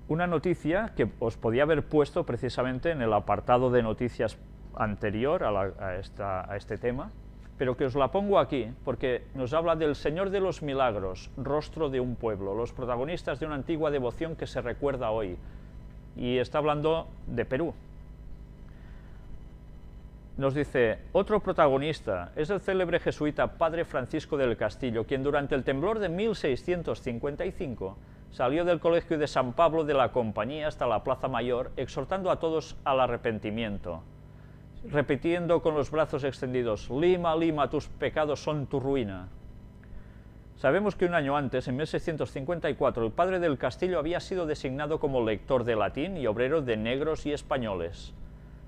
Una noticia que os podía haber puesto precisamente en el apartado de noticias anterior a este tema, pero que os la pongo aquí, porque nos habla del Señor de los Milagros, rostro de un pueblo, los protagonistas de una antigua devoción que se recuerda hoy, y está hablando de Perú. nos dice, otro protagonista es el célebre jesuita Padre Francisco del Castillo, quien durante el temblor de 1655 salió del colegio de San Pablo de la Compañía hasta la Plaza Mayor, exhortando a todos al arrepentimiento, repitiendo con los brazos extendidos, Lima, Lima, tus pecados son tu ruina. Sabemos que un año antes, en 1654, el padre del Castillo había sido designado como lector de latín y obrero de negros y españoles.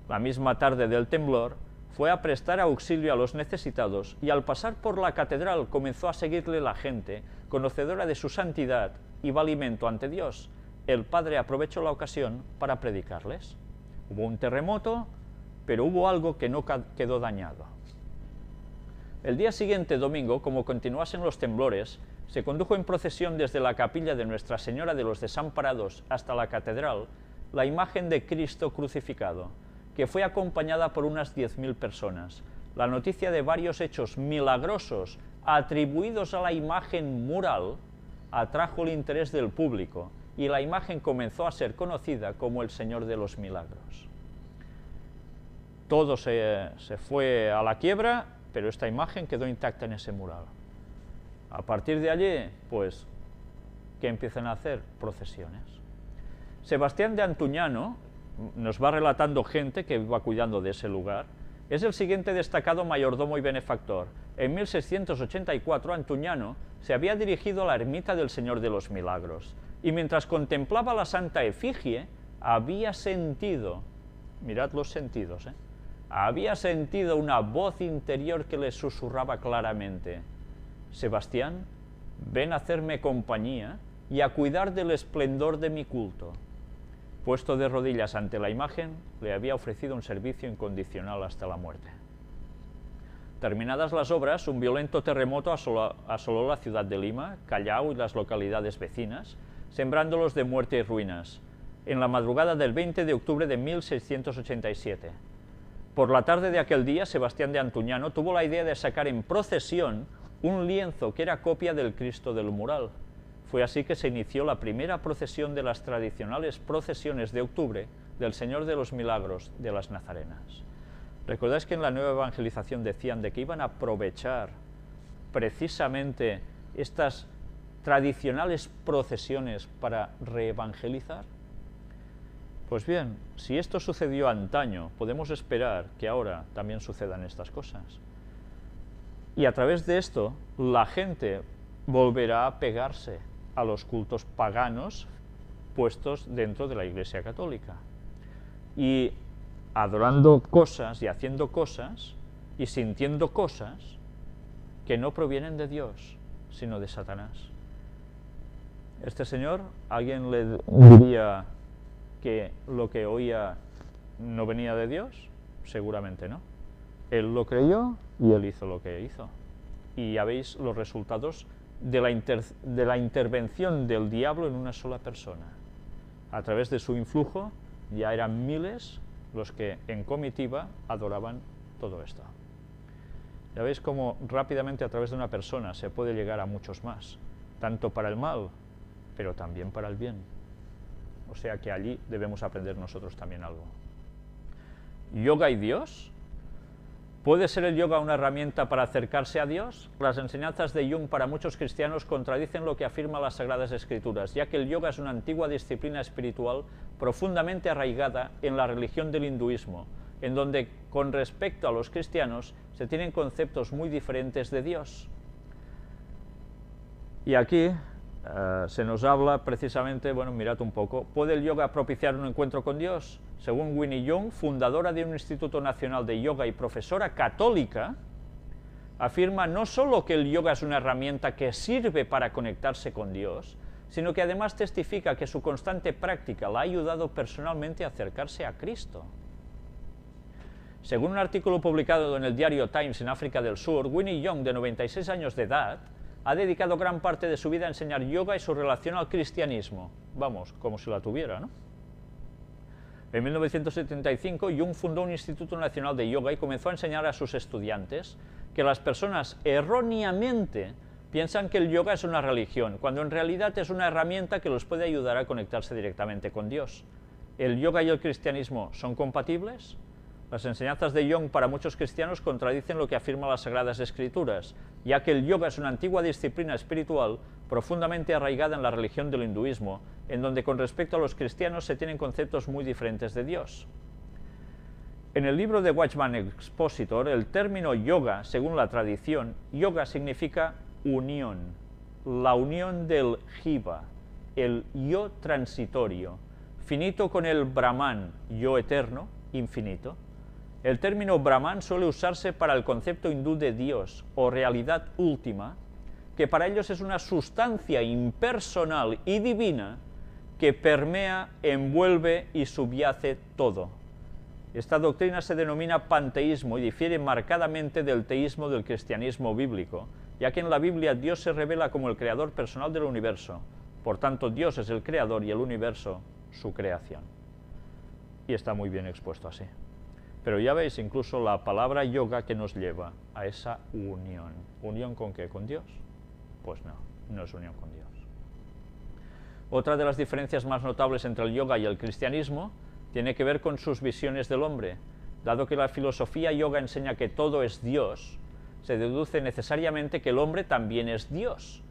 La misma tarde del temblor, fue a prestar auxilio a los necesitados y al pasar por la catedral comenzó a seguirle la gente, conocedora de su santidad y valimento ante Dios. El padre aprovechó la ocasión para predicarles. Hubo un terremoto, pero hubo algo que no quedó dañado. El día siguiente, domingo, como continuasen los temblores, se condujo en procesión desde la capilla de Nuestra Señora de los Desamparados hasta la catedral la imagen de Cristo crucificado, que fue acompañada por unas 10.000 personas. La noticia de varios hechos milagrosos atribuidos a la imagen mural atrajo el interés del público y la imagen comenzó a ser conocida como el Señor de los Milagros. Todo se fue a la quiebra, pero esta imagen quedó intacta en ese mural. A partir de allí, pues, ¿qué empiezan a hacer? Procesiones. Sebastián de Antuñano, nos va relatando gente que va cuidando de ese lugar, es el siguiente destacado mayordomo y benefactor. En 1684, Antuñano se había dirigido a la ermita del Señor de los Milagros, y mientras contemplaba la santa efigie, había sentido, mirad los sentidos, había sentido una voz interior que le susurraba claramente, Sebastián, ven a hacerme compañía y a cuidar del esplendor de mi culto. Puesto de rodillas ante la imagen, le había ofrecido un servicio incondicional hasta la muerte. Terminadas las obras, un violento terremoto asoló la ciudad de Lima, Callao y las localidades vecinas, sembrándolos de muerte y ruinas, en la madrugada del 20 de octubre de 1687. Por la tarde de aquel día, Sebastián de Antuñano tuvo la idea de sacar en procesión un lienzo que era copia del Cristo del mural. Fue así que se inició la primera procesión de las tradicionales procesiones de octubre del Señor de los Milagros de las Nazarenas. ¿Recordáis que en la nueva evangelización decían de que iban a aprovechar precisamente estas tradicionales procesiones para reevangelizar? Pues bien, si esto sucedió antaño, podemos esperar que ahora también sucedan estas cosas. Y a través de esto, la gente volverá a pegarse a los cultos paganos puestos dentro de la Iglesia Católica. Y adorando cosas y haciendo cosas y sintiendo cosas que no provienen de Dios, sino de Satanás. Este señor, ¿alguien le diría que lo que oía no venía de Dios? Seguramente no. Él lo creyó y él hizo lo que hizo. Y ya veis los resultados de la intervención del diablo en una sola persona. A través de su influjo ya eran miles los que en comitiva adoraban todo esto. Ya veis cómo rápidamente a través de una persona se puede llegar a muchos más, tanto para el mal, pero también para el bien. O sea que allí debemos aprender nosotros también algo. ¿Yoga y Dios? ¿Puede ser el yoga una herramienta para acercarse a Dios? Las enseñanzas de Jung para muchos cristianos contradicen lo que afirman las Sagradas Escrituras, ya que el yoga es una antigua disciplina espiritual profundamente arraigada en la religión del hinduismo, en donde, con respecto a los cristianos, se tienen conceptos muy diferentes de Dios. Y aquí se nos habla precisamente, bueno, mirad un poco, ¿puede el yoga propiciar un encuentro con Dios? Según Winnie Young, fundadora de un Instituto Nacional de Yoga y profesora católica, afirma no solo que el yoga es una herramienta que sirve para conectarse con Dios, sino que además testifica que su constante práctica la ha ayudado personalmente a acercarse a Cristo. Según un artículo publicado en el diario Times en África del Sur, Winnie Young, de 96 años de edad, ha dedicado gran parte de su vida a enseñar yoga y su relación al cristianismo. Vamos, como si la tuviera, ¿no? En 1975, Jung fundó un Instituto Nacional de Yoga y comenzó a enseñar a sus estudiantes que las personas erróneamente piensan que el yoga es una religión, cuando en realidad es una herramienta que los puede ayudar a conectarse directamente con Dios. ¿El yoga y el cristianismo son compatibles? Las enseñanzas de Jung para muchos cristianos contradicen lo que afirman las Sagradas Escrituras, ya que el yoga es una antigua disciplina espiritual profundamente arraigada en la religión del hinduismo, en donde con respecto a los cristianos se tienen conceptos muy diferentes de Dios. En el libro de Watchman Expositor, el término yoga, según la tradición, yoga significa unión, la unión del jiva, el yo transitorio, finito con el Brahman, yo eterno, infinito. El término Brahman suele usarse para el concepto hindú de Dios o realidad última, que para ellos es una sustancia impersonal y divina que permea, envuelve y subyace todo. Esta doctrina se denomina panteísmo y difiere marcadamente del teísmo del cristianismo bíblico, ya que en la Biblia Dios se revela como el creador personal del universo. Por tanto, Dios es el creador y el universo su creación. Y está muy bien expuesto así. Pero ya veis incluso la palabra yoga que nos lleva a esa unión. ¿Unión con qué? ¿Con Dios? Pues no, no es unión con Dios. Otra de las diferencias más notables entre el yoga y el cristianismo tiene que ver con sus visiones del hombre. Dado que la filosofía yoga enseña que todo es Dios, se deduce necesariamente que el hombre también es Dios.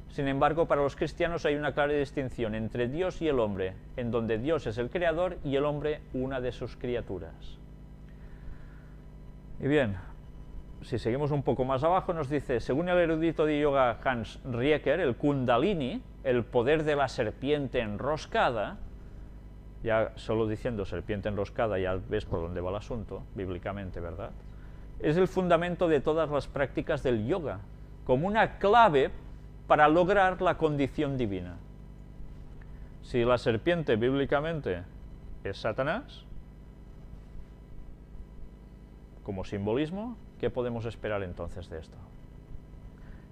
Sin embargo, para los cristianos hay una clara distinción entre Dios y el hombre, en donde Dios es el creador y el hombre una de sus criaturas. Y bien, si seguimos un poco más abajo, nos dice, según el erudito de yoga Hans Rieker, el Kundalini, el poder de la serpiente enroscada, ya solo diciendo serpiente enroscada ya ves por dónde va el asunto, bíblicamente, ¿verdad? Es el fundamento de todas las prácticas del yoga, como una clave para lograr la condición divina. Si la serpiente bíblicamente es Satanás, como simbolismo, ¿qué podemos esperar entonces de esto?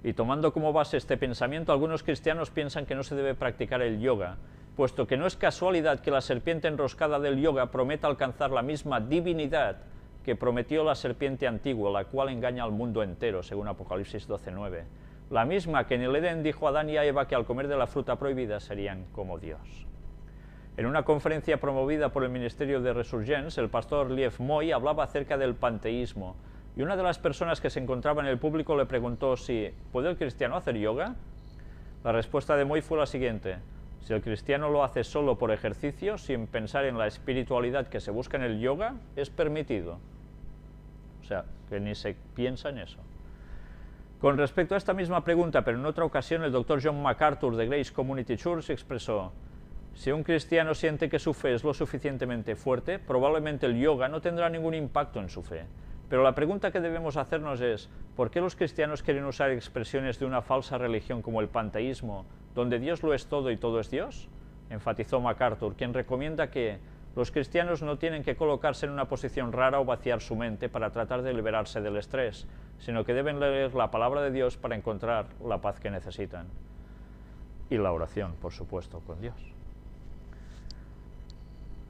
Y tomando como base este pensamiento, algunos cristianos piensan que no se debe practicar el yoga, puesto que no es casualidad que la serpiente enroscada del yoga prometa alcanzar la misma divinidad que prometió la serpiente antigua, la cual engaña al mundo entero, según Apocalipsis 12:9. La misma que en el Edén dijo a Adán y a Eva que al comer de la fruta prohibida serían como Dios. En una conferencia promovida por el Ministerio de Resurgence, el pastor Liev Moy hablaba acerca del panteísmo, y una de las personas que se encontraba en el público le preguntó si ¿puede el cristiano hacer yoga? La respuesta de Moy fue la siguiente: si el cristiano lo hace solo por ejercicio, sin pensar en la espiritualidad que se busca en el yoga, es permitido. O sea, que ni se piensa en eso. Con respecto a esta misma pregunta, pero en otra ocasión, el Dr. John MacArthur de Grace Community Church expresó: si un cristiano siente que su fe es lo suficientemente fuerte, probablemente el yoga no tendrá ningún impacto en su fe. Pero la pregunta que debemos hacernos es, ¿por qué los cristianos quieren usar expresiones de una falsa religión como el panteísmo, donde Dios lo es todo y todo es Dios? Enfatizó MacArthur, quien recomienda que los cristianos no tienen que colocarse en una posición rara o vaciar su mente para tratar de liberarse del estrés, sino que deben leer la palabra de Dios para encontrar la paz que necesitan. Y la oración, por supuesto, con Dios.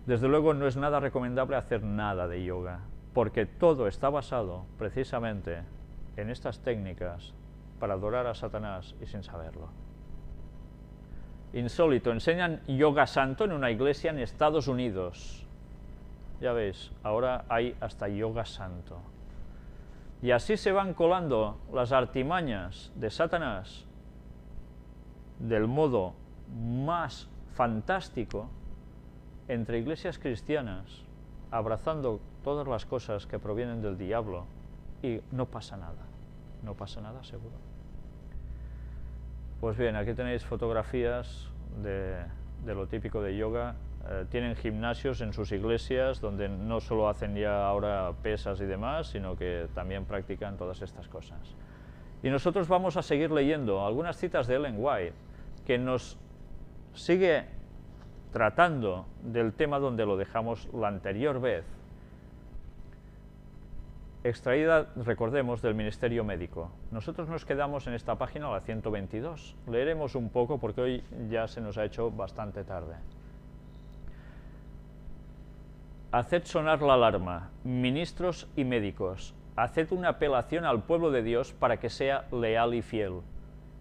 Desde luego no es nada recomendable hacer nada de yoga, porque todo está basado precisamente en estas técnicas para adorar a Satanás y sin saberlo. Insólito, enseñan yoga santo en una iglesia en Estados Unidos. Ya veis, ahora hay hasta yoga santo. Y así se van colando las artimañas de Satanás del modo más fantástico entre iglesias cristianas, abrazando todas las cosas que provienen del diablo, y no pasa nada. No pasa nada, seguro. Pues bien, aquí tenéis fotografías de lo típico de yoga. Tienen gimnasios en sus iglesias donde no solo hacen ya ahora pesas y demás, sino que también practican todas estas cosas. Y nosotros vamos a seguir leyendo algunas citas de Ellen White, que nos sigue tratando del tema donde lo dejamos la anterior vez, extraída, recordemos, del Ministerio Médico. Nosotros nos quedamos en esta página, la 122. Leeremos un poco porque hoy ya se nos ha hecho bastante tarde. Haced sonar la alarma, ministros y médicos. Haced una apelación al pueblo de Dios para que sea leal y fiel.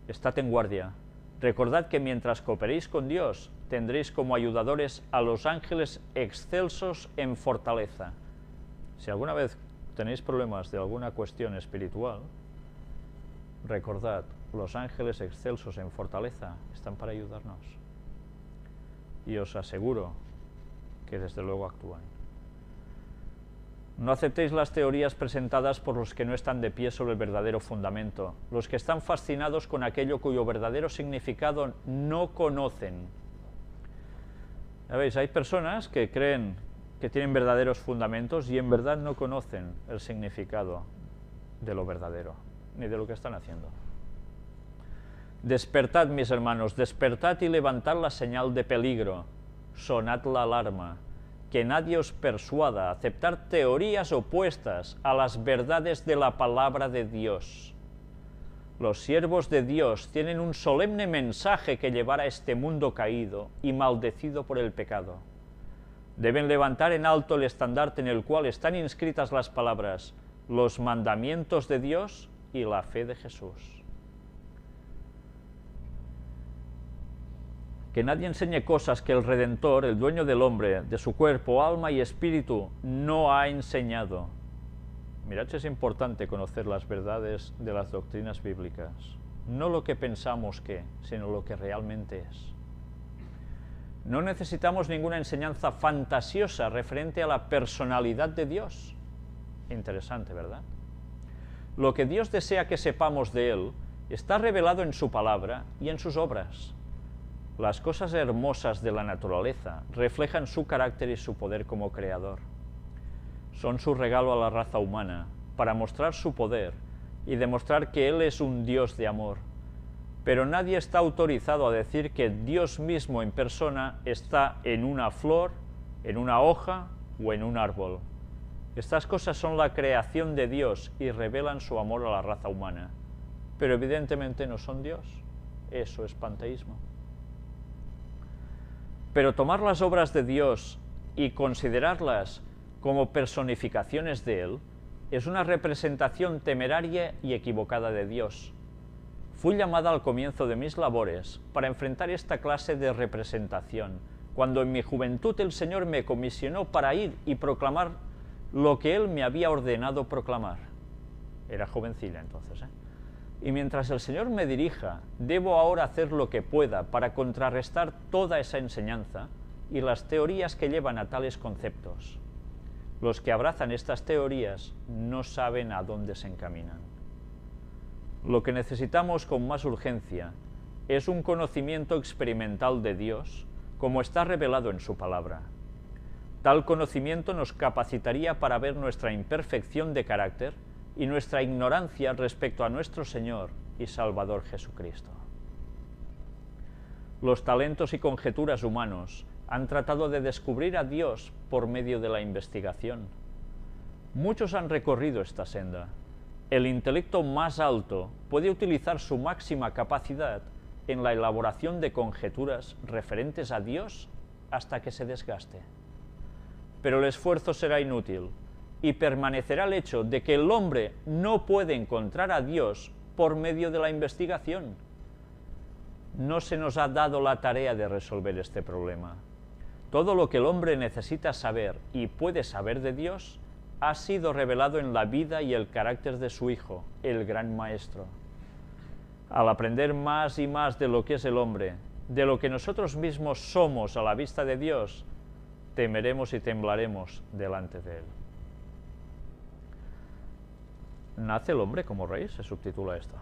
Estad en guardia. Recordad que mientras cooperéis con Dios, tendréis como ayudadores a los ángeles excelsos en fortaleza. Si alguna vez tenéis problemas de alguna cuestión espiritual, recordad, los ángeles excelsos en fortaleza están para ayudarnos. Y os aseguro que desde luego actúan. No aceptéis las teorías presentadas por los que no están de pie sobre el verdadero fundamento, los que están fascinados con aquello cuyo verdadero significado no conocen. Ya veis, hay personas que creen que tienen verdaderos fundamentos y en verdad no conocen el significado de lo verdadero, ni de lo que están haciendo. Despertad, mis hermanos, despertad y levantad la señal de peligro, sonad la alarma, que nadie os persuada a aceptar teorías opuestas a las verdades de la palabra de Dios. Los siervos de Dios tienen un solemne mensaje que llevar a este mundo caído y maldecido por el pecado. Deben levantar en alto el estandarte en el cual están inscritas las palabras, los mandamientos de Dios y la fe de Jesús. Que nadie enseñe cosas que el Redentor, el dueño del hombre, de su cuerpo, alma y espíritu, no ha enseñado. Mirad si es importante conocer las verdades de las doctrinas bíblicas. No lo que pensamos que, sino lo que realmente es. No necesitamos ninguna enseñanza fantasiosa referente a la personalidad de Dios. Interesante, ¿verdad? Lo que Dios desea que sepamos de Él está revelado en su palabra y en sus obras. Las cosas hermosas de la naturaleza reflejan su carácter y su poder como creador. Son su regalo a la raza humana para mostrar su poder y demostrar que Él es un Dios de amor. Pero nadie está autorizado a decir que Dios mismo en persona está en una flor, en una hoja o en un árbol. Estas cosas son la creación de Dios y revelan su amor a la raza humana. Pero evidentemente no son Dios. Eso es panteísmo. Pero tomar las obras de Dios y considerarlas como personificaciones de Él es una representación temeraria y equivocada de Dios. Fui llamada al comienzo de mis labores para enfrentar esta clase de representación, cuando en mi juventud el Señor me comisionó para ir y proclamar lo que Él me había ordenado proclamar. Era jovencilla entonces, Y mientras el Señor me dirija, debo ahora hacer lo que pueda para contrarrestar toda esa enseñanza y las teorías que llevan a tales conceptos. Los que abrazan estas teorías no saben a dónde se encaminan. Lo que necesitamos con más urgencia es un conocimiento experimental de Dios, como está revelado en su palabra. Tal conocimiento nos capacitaría para ver nuestra imperfección de carácter y nuestra ignorancia respecto a nuestro Señor y Salvador Jesucristo. Los talentos y conjeturas humanos han tratado de descubrir a Dios por medio de la investigación. Muchos han recorrido esta senda. El intelecto más alto puede utilizar su máxima capacidad en la elaboración de conjeturas referentes a Dios hasta que se desgaste. Pero el esfuerzo será inútil y permanecerá el hecho de que el hombre no puede encontrar a Dios por medio de la investigación. No se nos ha dado la tarea de resolver este problema. Todo lo que el hombre necesita saber y puede saber de Dios ha sido revelado en la vida y el carácter de su Hijo, el Gran Maestro. Al aprender más y más de lo que es el hombre, de lo que nosotros mismos somos a la vista de Dios, temeremos y temblaremos delante de Él. ¿Nace el hombre como rey? Se subtitula esto.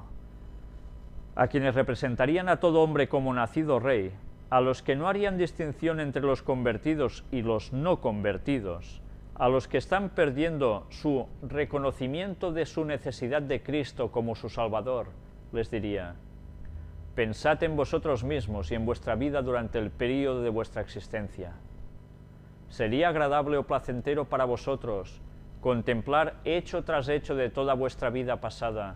A quienes representarían a todo hombre como nacido rey, a los que no harían distinción entre los convertidos y los no convertidos, a los que están perdiendo su reconocimiento de su necesidad de Cristo como su Salvador, les diría: pensad en vosotros mismos y en vuestra vida durante el período de vuestra existencia. ¿Sería agradable o placentero para vosotros contemplar hecho tras hecho de toda vuestra vida pasada,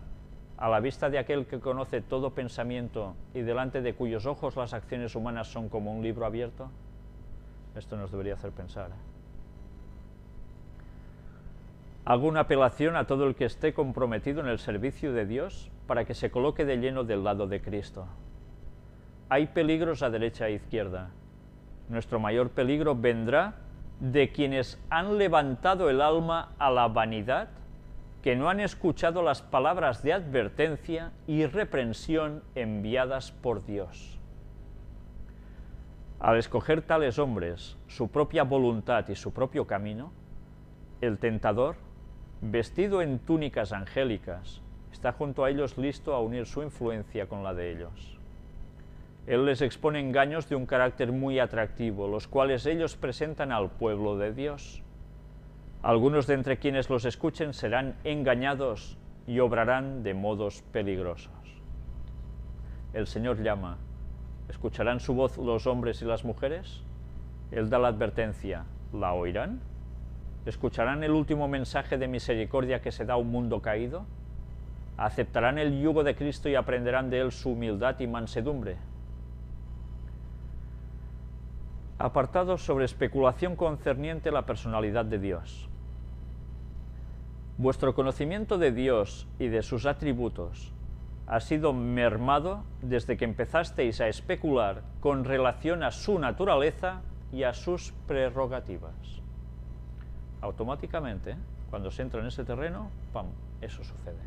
a la vista de aquel que conoce todo pensamiento y delante de cuyos ojos las acciones humanas son como un libro abierto? Esto nos debería hacer pensar. Hago una apelación a todo el que esté comprometido en el servicio de Dios para que se coloque de lleno del lado de Cristo. Hay peligros a derecha e izquierda. Nuestro mayor peligro vendrá de quienes han levantado el alma a la vanidad, que no han escuchado las palabras de advertencia y reprensión enviadas por Dios. Al escoger tales hombres su propia voluntad y su propio camino, el tentador, vestido en túnicas angélicas, está junto a ellos listo a unir su influencia con la de ellos. Él les expone engaños de un carácter muy atractivo, los cuales ellos presentan al pueblo de Dios. Algunos de entre quienes los escuchen serán engañados y obrarán de modos peligrosos. El Señor llama. ¿Escucharán su voz los hombres y las mujeres? Él da la advertencia. ¿La oirán? ¿Escucharán el último mensaje de misericordia que se da a un mundo caído? ¿Aceptarán el yugo de Cristo y aprenderán de él su humildad y mansedumbre? Apartados sobre especulación concerniente a la personalidad de Dios. Vuestro conocimiento de Dios y de sus atributos ha sido mermado desde que empezasteis a especular con relación a su naturaleza y a sus prerrogativas. Automáticamente, cuando se entra en ese terreno, ¡pam!, eso sucede.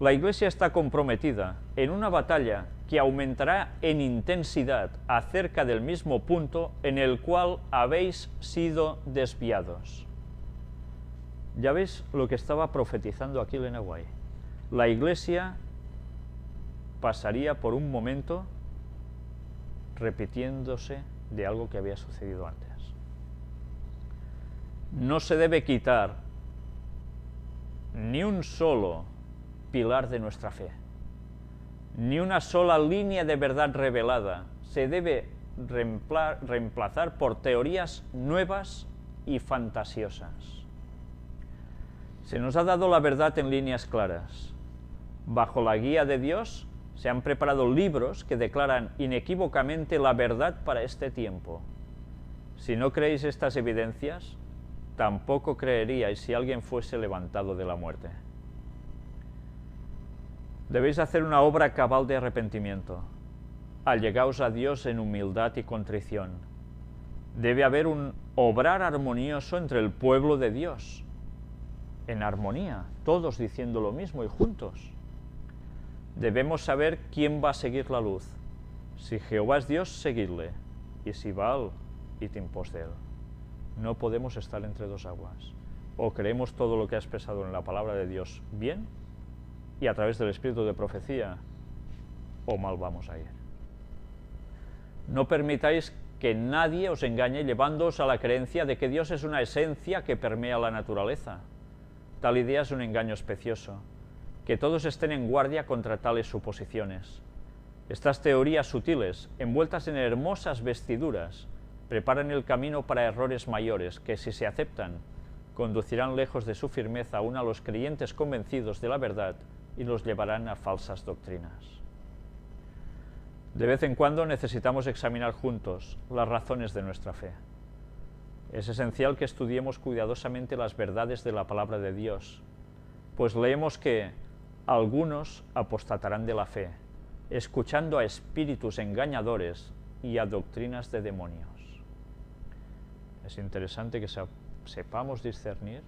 La Iglesia está comprometida en una batalla que aumentará en intensidad acerca del mismo punto en el cual habéis sido desviados. Ya veis lo que estaba profetizando aquí Elena White. La Iglesia pasaría por un momento repitiéndose de algo que había sucedido antes. No se debe quitar ni un solo pilar de nuestra fe, ni una sola línea de verdad revelada. Se debe reemplazar por teorías nuevas y fantasiosas. Se nos ha dado la verdad en líneas claras. Bajo la guía de Dios se han preparado libros que declaran inequívocamente la verdad para este tiempo. Si no creéis estas evidencias, tampoco creeríais si alguien fuese levantado de la muerte. Debéis hacer una obra cabal de arrepentimiento. Allegaos a Dios en humildad y contrición. Debe haber un obrar armonioso entre el pueblo de Dios. En armonía, todos diciendo lo mismo y juntos. Debemos saber quién va a seguir la luz. Si Jehová es Dios, seguidle. Y si Baal, id en pos de él. No podemos estar entre dos aguas. O creemos todo lo que ha expresado en la palabra de Dios bien, y a través del espíritu de profecía, o mal vamos a ir. No permitáis que nadie os engañe llevándoos a la creencia de que Dios es una esencia que permea la naturaleza. Tal idea es un engaño especioso. Que todos estén en guardia contra tales suposiciones. Estas teorías sutiles, envueltas en hermosas vestiduras, preparan el camino para errores mayores que, si se aceptan, conducirán lejos de su firmeza aún a los creyentes convencidos de la verdad y los llevarán a falsas doctrinas. De vez en cuando necesitamos examinar juntos las razones de nuestra fe. Es esencial que estudiemos cuidadosamente las verdades de la palabra de Dios, pues leemos que algunos apostatarán de la fe, escuchando a espíritus engañadores y a doctrinas de demonios. Es interesante que sepamos discernir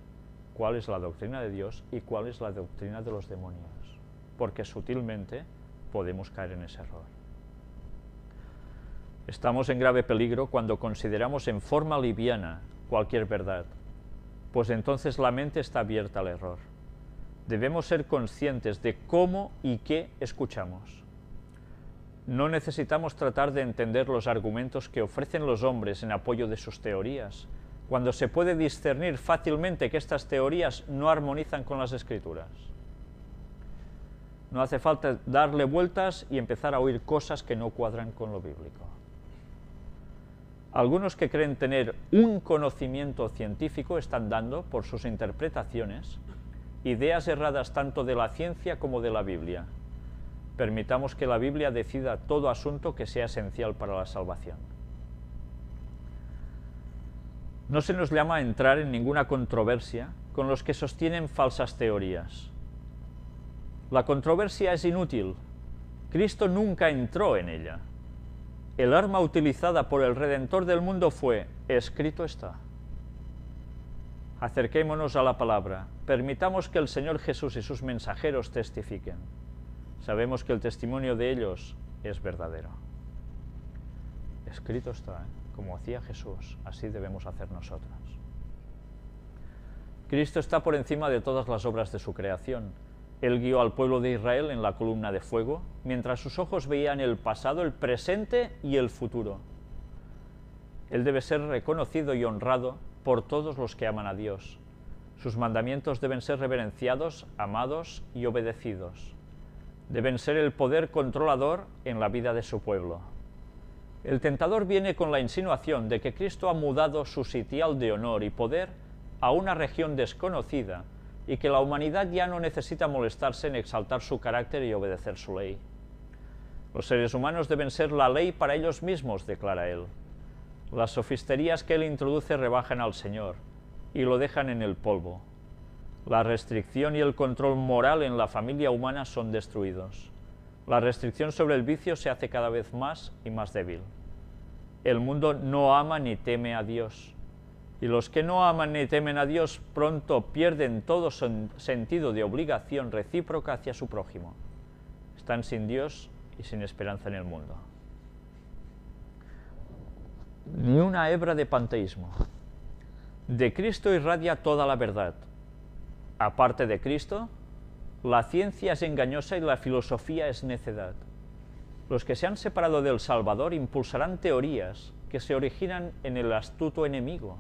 cuál es la doctrina de Dios y cuál es la doctrina de los demonios, porque sutilmente podemos caer en ese error. Estamos en grave peligro cuando consideramos en forma liviana cualquier verdad, pues entonces la mente está abierta al error. Debemos ser conscientes de cómo y qué escuchamos. No necesitamos tratar de entender los argumentos que ofrecen los hombres en apoyo de sus teorías, cuando se puede discernir fácilmente que estas teorías no armonizan con las Escrituras. No hace falta darle vueltas y empezar a oír cosas que no cuadran con lo bíblico. Algunos que creen tener un conocimiento científico están dando, por sus interpretaciones, ideas erradas tanto de la ciencia como de la Biblia. Permitamos que la Biblia decida todo asunto que sea esencial para la salvación. No se nos llama a entrar en ninguna controversia con los que sostienen falsas teorías. La controversia es inútil. Cristo nunca entró en ella. El arma utilizada por el Redentor del mundo fue: escrito está. Acerquémonos a la palabra, permitamos que el Señor Jesús y sus mensajeros testifiquen. Sabemos que el testimonio de ellos es verdadero. Escrito está, como hacía Jesús, así debemos hacer nosotros. Cristo está por encima de todas las obras de su creación. Él guió al pueblo de Israel en la columna de fuego, mientras sus ojos veían el pasado, el presente y el futuro. Él debe ser reconocido y honrado por todos los que aman a Dios. Sus mandamientos deben ser reverenciados, amados y obedecidos. Deben ser el poder controlador en la vida de su pueblo. El tentador viene con la insinuación de que Cristo ha mudado su sitial de honor y poder a una región desconocida y que la humanidad ya no necesita molestarse en exaltar su carácter y obedecer su ley. Los seres humanos deben ser la ley para ellos mismos, declara él. Las sofisterías que él introduce rebajan al Señor y lo dejan en el polvo. La restricción y el control moral en la familia humana son destruidos. La restricción sobre el vicio se hace cada vez más y más débil. El mundo no ama ni teme a Dios. Y los que no aman ni temen a Dios pronto pierden todo sentido de obligación recíproca hacia su prójimo. Están sin Dios y sin esperanza en el mundo. Ni una hebra de panteísmo. De Cristo irradia toda la verdad. Aparte de Cristo, la ciencia es engañosa y la filosofía es necedad. Los que se han separado del Salvador impulsarán teorías que se originan en el astuto enemigo.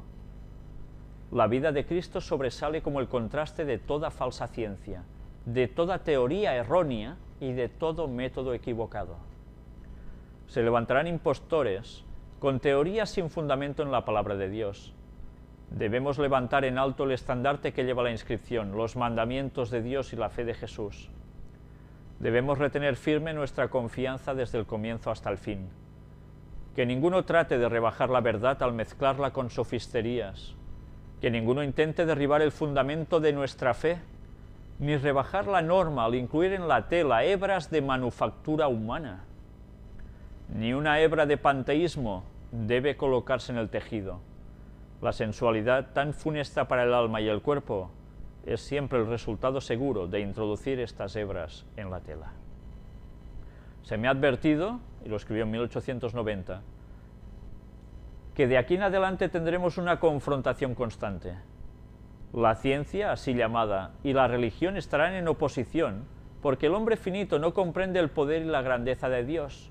La vida de Cristo sobresale como el contraste de toda falsa ciencia, de toda teoría errónea y de todo método equivocado. Se levantarán impostores con teorías sin fundamento en la palabra de Dios. Debemos levantar en alto el estandarte que lleva la inscripción, los mandamientos de Dios y la fe de Jesús. Debemos retener firme nuestra confianza desde el comienzo hasta el fin. Que ninguno trate de rebajar la verdad al mezclarla con sofisterías. Que ninguno intente derribar el fundamento de nuestra fe, ni rebajar la norma al incluir en la tela hebras de manufactura humana. Ni una hebra de panteísmo debe colocarse en el tejido. La sensualidad, tan funesta para el alma y el cuerpo, es siempre el resultado seguro de introducir estas hebras en la tela. Se me ha advertido, y lo escribió en 1890, que de aquí en adelante tendremos una confrontación constante. La ciencia, así llamada, y la religión estarán en oposición, porque el hombre finito no comprende el poder y la grandeza de Dios.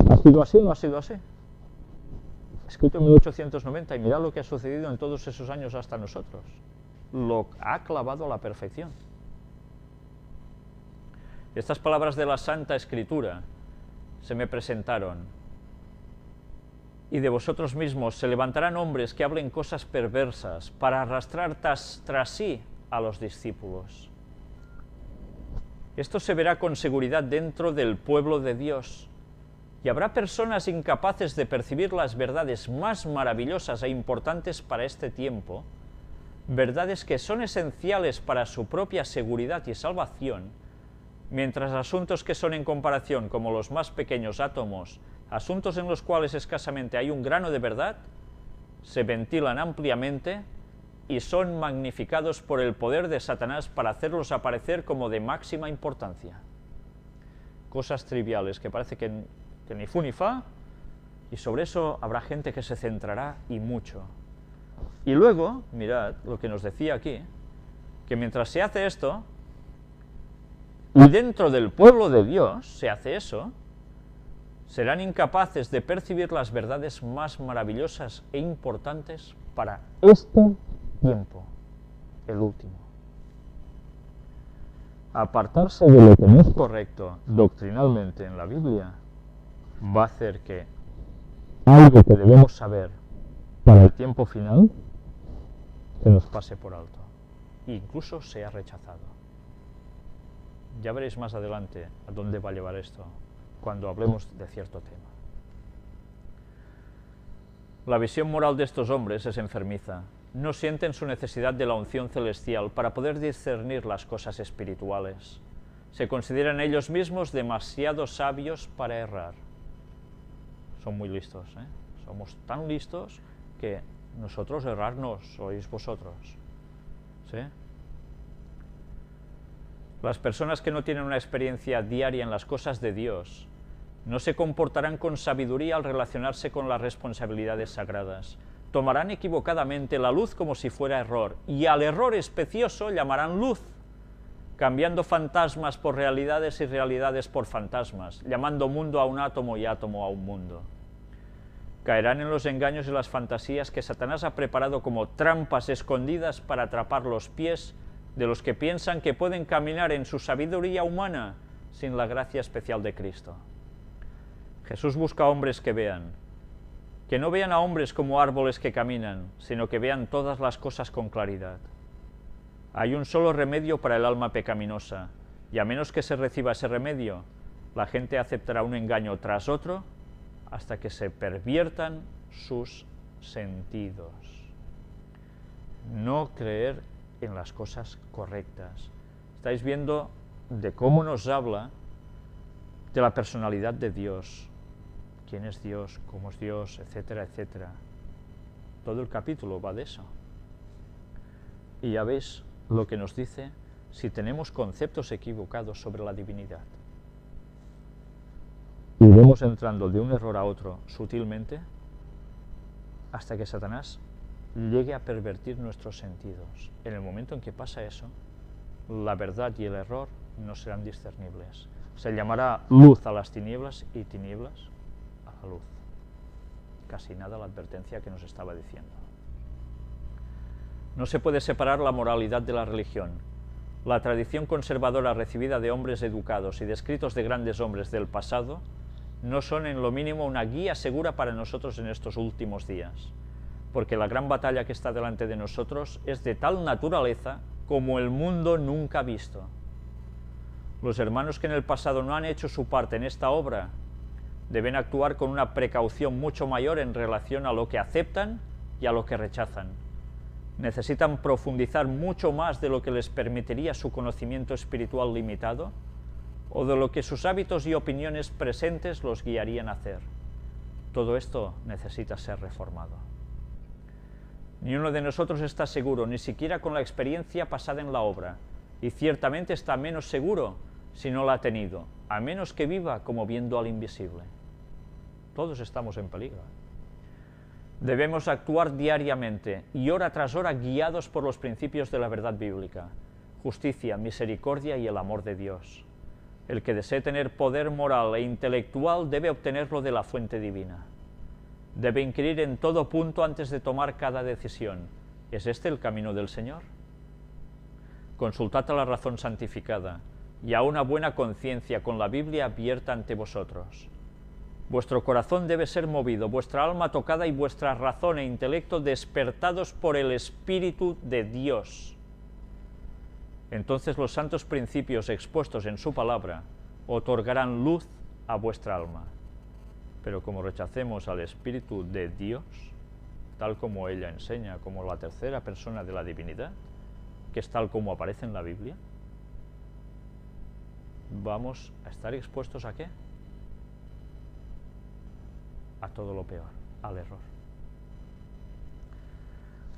¿Ha sido así o no ha sido así? Escrito en 1890, y mirad lo que ha sucedido en todos esos años hasta nosotros. Lo ha clavado a la perfección. Estas palabras de la Santa Escritura se me presentaron. Y de vosotros mismos se levantarán hombres que hablen cosas perversas para arrastrar tras sí a los discípulos. Esto se verá con seguridad dentro del pueblo de Dios. Y habrá personas incapaces de percibir las verdades más maravillosas e importantes para este tiempo, verdades que son esenciales para su propia seguridad y salvación, mientras asuntos que son en comparación como los más pequeños átomos, asuntos en los cuales escasamente hay un grano de verdad, se ventilan ampliamente y son magnificados por el poder de Satanás para hacerlos aparecer como de máxima importancia. Cosas triviales que parece que ni fu ni fa, y sobre eso habrá gente que se centrará y mucho. Y luego, mirad lo que nos decía aquí, que mientras se hace esto, y dentro del pueblo de Dios se hace eso, serán incapaces de percibir las verdades más maravillosas e importantes para este tiempo, el último. Apartarse de lo que no es correcto doctrinalmente en la Biblia va a hacer que algo que debemos saber para el tiempo final se nos pase por alto e incluso sea rechazado. Ya veréis más adelante a dónde va a llevar esto cuando hablemos de cierto tema. La visión moral de estos hombres es enfermiza. No sienten su necesidad de la unción celestial para poder discernir las cosas espirituales. Se consideran ellos mismos demasiado sabios para errar. son muy listos, ¿eh? Somos tan listos que nosotros errarnos sois vosotros, ¿sí? Las personas que no tienen una experiencia diaria en las cosas de Dios no se comportarán con sabiduría al relacionarse con las responsabilidades sagradas. Tomarán equivocadamente la luz como si fuera error, y al error especioso llamarán luz, cambiando fantasmas por realidades y realidades por fantasmas, llamando mundo a un átomo y átomo a un mundo. Caerán en los engaños y las fantasías que Satanás ha preparado como trampas escondidas para atrapar los pies de los que piensan que pueden caminar en su sabiduría humana sin la gracia especial de Cristo. Jesús busca hombres que no vean a hombres como árboles que caminan, sino que vean todas las cosas con claridad. Hay un solo remedio para el alma pecaminosa, y a menos que se reciba ese remedio, la gente aceptará un engaño tras otro hasta que se perviertan sus sentidos. No creer en las cosas correctas. Estáis viendo de cómo nos habla de la personalidad de Dios. ¿Quién es Dios? ¿Cómo es Dios? Etcétera, etcétera. Todo el capítulo va de eso. Y ya veis lo que nos dice si tenemos conceptos equivocados sobre la divinidad. Y vamos entrando de un error a otro sutilmente hasta que Satanás llegue a pervertir nuestros sentidos. En el momento en que pasa eso, la verdad y el error no serán discernibles. Se llamará luz a las tinieblas y tinieblas a la luz. Casi nada la advertencia que nos estaba diciendo. No se puede separar la moralidad de la religión. La tradición conservadora recibida de hombres educados y de escritos de grandes hombres del pasado no son en lo mínimo una guía segura para nosotros en estos últimos días, porque la gran batalla que está delante de nosotros es de tal naturaleza como el mundo nunca ha visto. Los hermanos que en el pasado no han hecho su parte en esta obra deben actuar con una precaución mucho mayor en relación a lo que aceptan y a lo que rechazan. Necesitan profundizar mucho más de lo que les permitiría su conocimiento espiritual limitado o de lo que sus hábitos y opiniones presentes los guiarían a hacer. Todo esto necesita ser reformado. Ni uno de nosotros está seguro, ni siquiera con la experiencia pasada en la obra, y ciertamente está menos seguro si no la ha tenido, a menos que viva como viendo al invisible. Todos estamos en peligro. Debemos actuar diariamente y hora tras hora guiados por los principios de la verdad bíblica, justicia, misericordia y el amor de Dios. El que desee tener poder moral e intelectual debe obtenerlo de la fuente divina. Debe inquirir en todo punto antes de tomar cada decisión. ¿Es este el camino del Señor? Consultad a la razón santificada y a una buena conciencia con la Biblia abierta ante vosotros. Vuestro corazón debe ser movido, vuestra alma tocada y vuestra razón e intelecto despertados por el Espíritu de Dios. Entonces los santos principios expuestos en su palabra otorgarán luz a vuestra alma. Pero como rechacemos al Espíritu de Dios, tal como ella enseña, como la tercera persona de la divinidad, que es tal como aparece en la Biblia, vamos a estar expuestos ¿a qué? A todo lo peor, al error.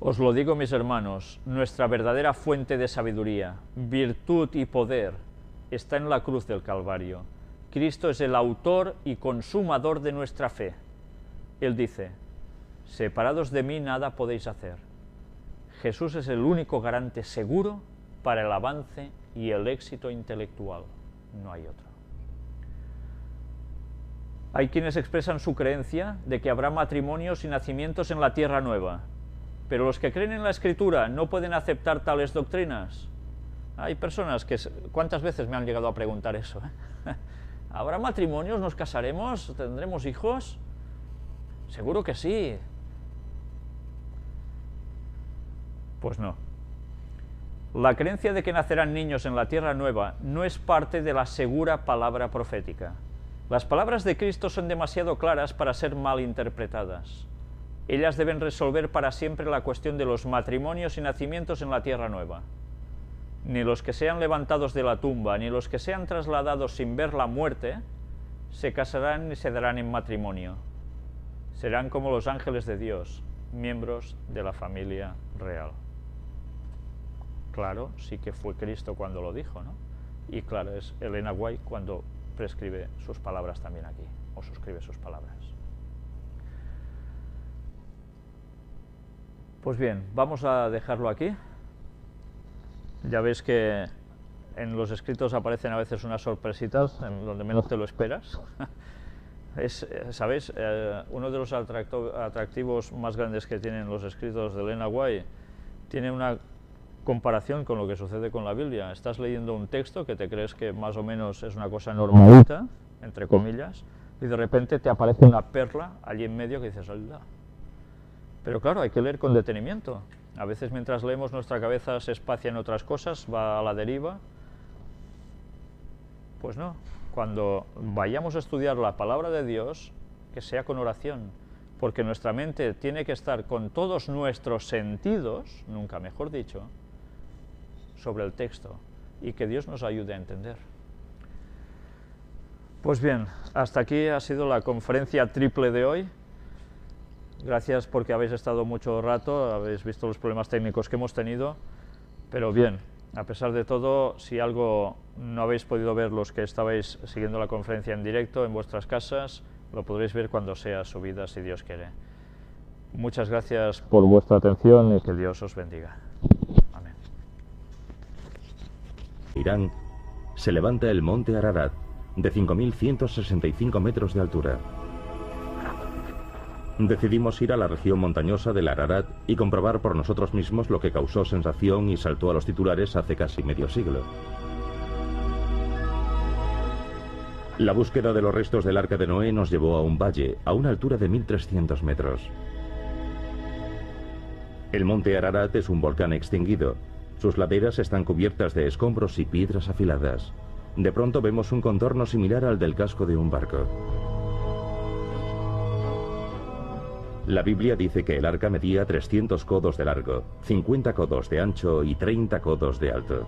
Os lo digo, mis hermanos, nuestra verdadera fuente de sabiduría, virtud y poder está en la cruz del Calvario. Cristo es el autor y consumador de nuestra fe. Él dice, separados de mí nada podéis hacer. Jesús es el único garante seguro para el avance y el éxito intelectual. No hay otro. Hay quienes expresan su creencia de que habrá matrimonios y nacimientos en la tierra nueva, pero los que creen en la Escritura no pueden aceptar tales doctrinas. Hay personas que, ¿cuántas veces me han llegado a preguntar eso? ¿Habrá matrimonios? ¿Nos casaremos? ¿Tendremos hijos? Seguro que sí. Pues no. La creencia de que nacerán niños en la tierra nueva no es parte de la segura palabra profética. Las palabras de Cristo son demasiado claras para ser mal interpretadas. Ellas deben resolver para siempre la cuestión de los matrimonios y nacimientos en la tierra nueva. Ni los que sean levantados de la tumba, ni los que sean trasladados sin ver la muerte, se casarán ni se darán en matrimonio. serán como los ángeles de Dios, miembros de la familia real. Claro, sí que fue Cristo cuando lo dijo, ¿no? Y claro, es Elena White cuando prescribe sus palabras también aquí, o suscribe sus palabras. Pues bien, vamos a dejarlo aquí. Ya veis que en los escritos aparecen a veces unas sorpresitas en donde menos te lo esperas. ¿Sabéis? Uno de los atractivos más grandes que tienen los escritos de Elena White tiene una comparación con lo que sucede con la Biblia. Estás leyendo un texto que te crees que más o menos es una cosa normalita, entre comillas, y de repente te aparece una perla allí en medio que dices, ¡hala! Pero claro, hay que leer con detenimiento. A veces mientras leemos nuestra cabeza se espacia en otras cosas, va a la deriva. Pues no, cuando vayamos a estudiar la palabra de Dios, que sea con oración, porque nuestra mente tiene que estar con todos nuestros sentidos, nunca mejor dicho, sobre el texto, y que Dios nos ayude a entender. Pues bien, hasta aquí ha sido la conferencia triple de hoy. Gracias porque habéis estado mucho rato, habéis visto los problemas técnicos que hemos tenido, pero bien, a pesar de todo, si algo no habéis podido ver los que estabais siguiendo la conferencia en directo en vuestras casas, lo podréis ver cuando sea subida, si Dios quiere. Muchas gracias por vuestra atención y que Dios os bendiga. Amén. Irán se levanta el monte Ararat, de 5.165 metros de altura. Decidimos ir a la región montañosa del Ararat y comprobar por nosotros mismos lo que causó sensación y saltó a los titulares hace casi medio siglo. La búsqueda de los restos del Arca de Noé nos llevó a un valle, a una altura de 1.300 metros. El monte Ararat es un volcán extinguido. Sus laderas están cubiertas de escombros y piedras afiladas. De pronto vemos un contorno similar al del casco de un barco. La Biblia dice que el arca medía 300 codos de largo, 50 codos de ancho y 30 codos de alto.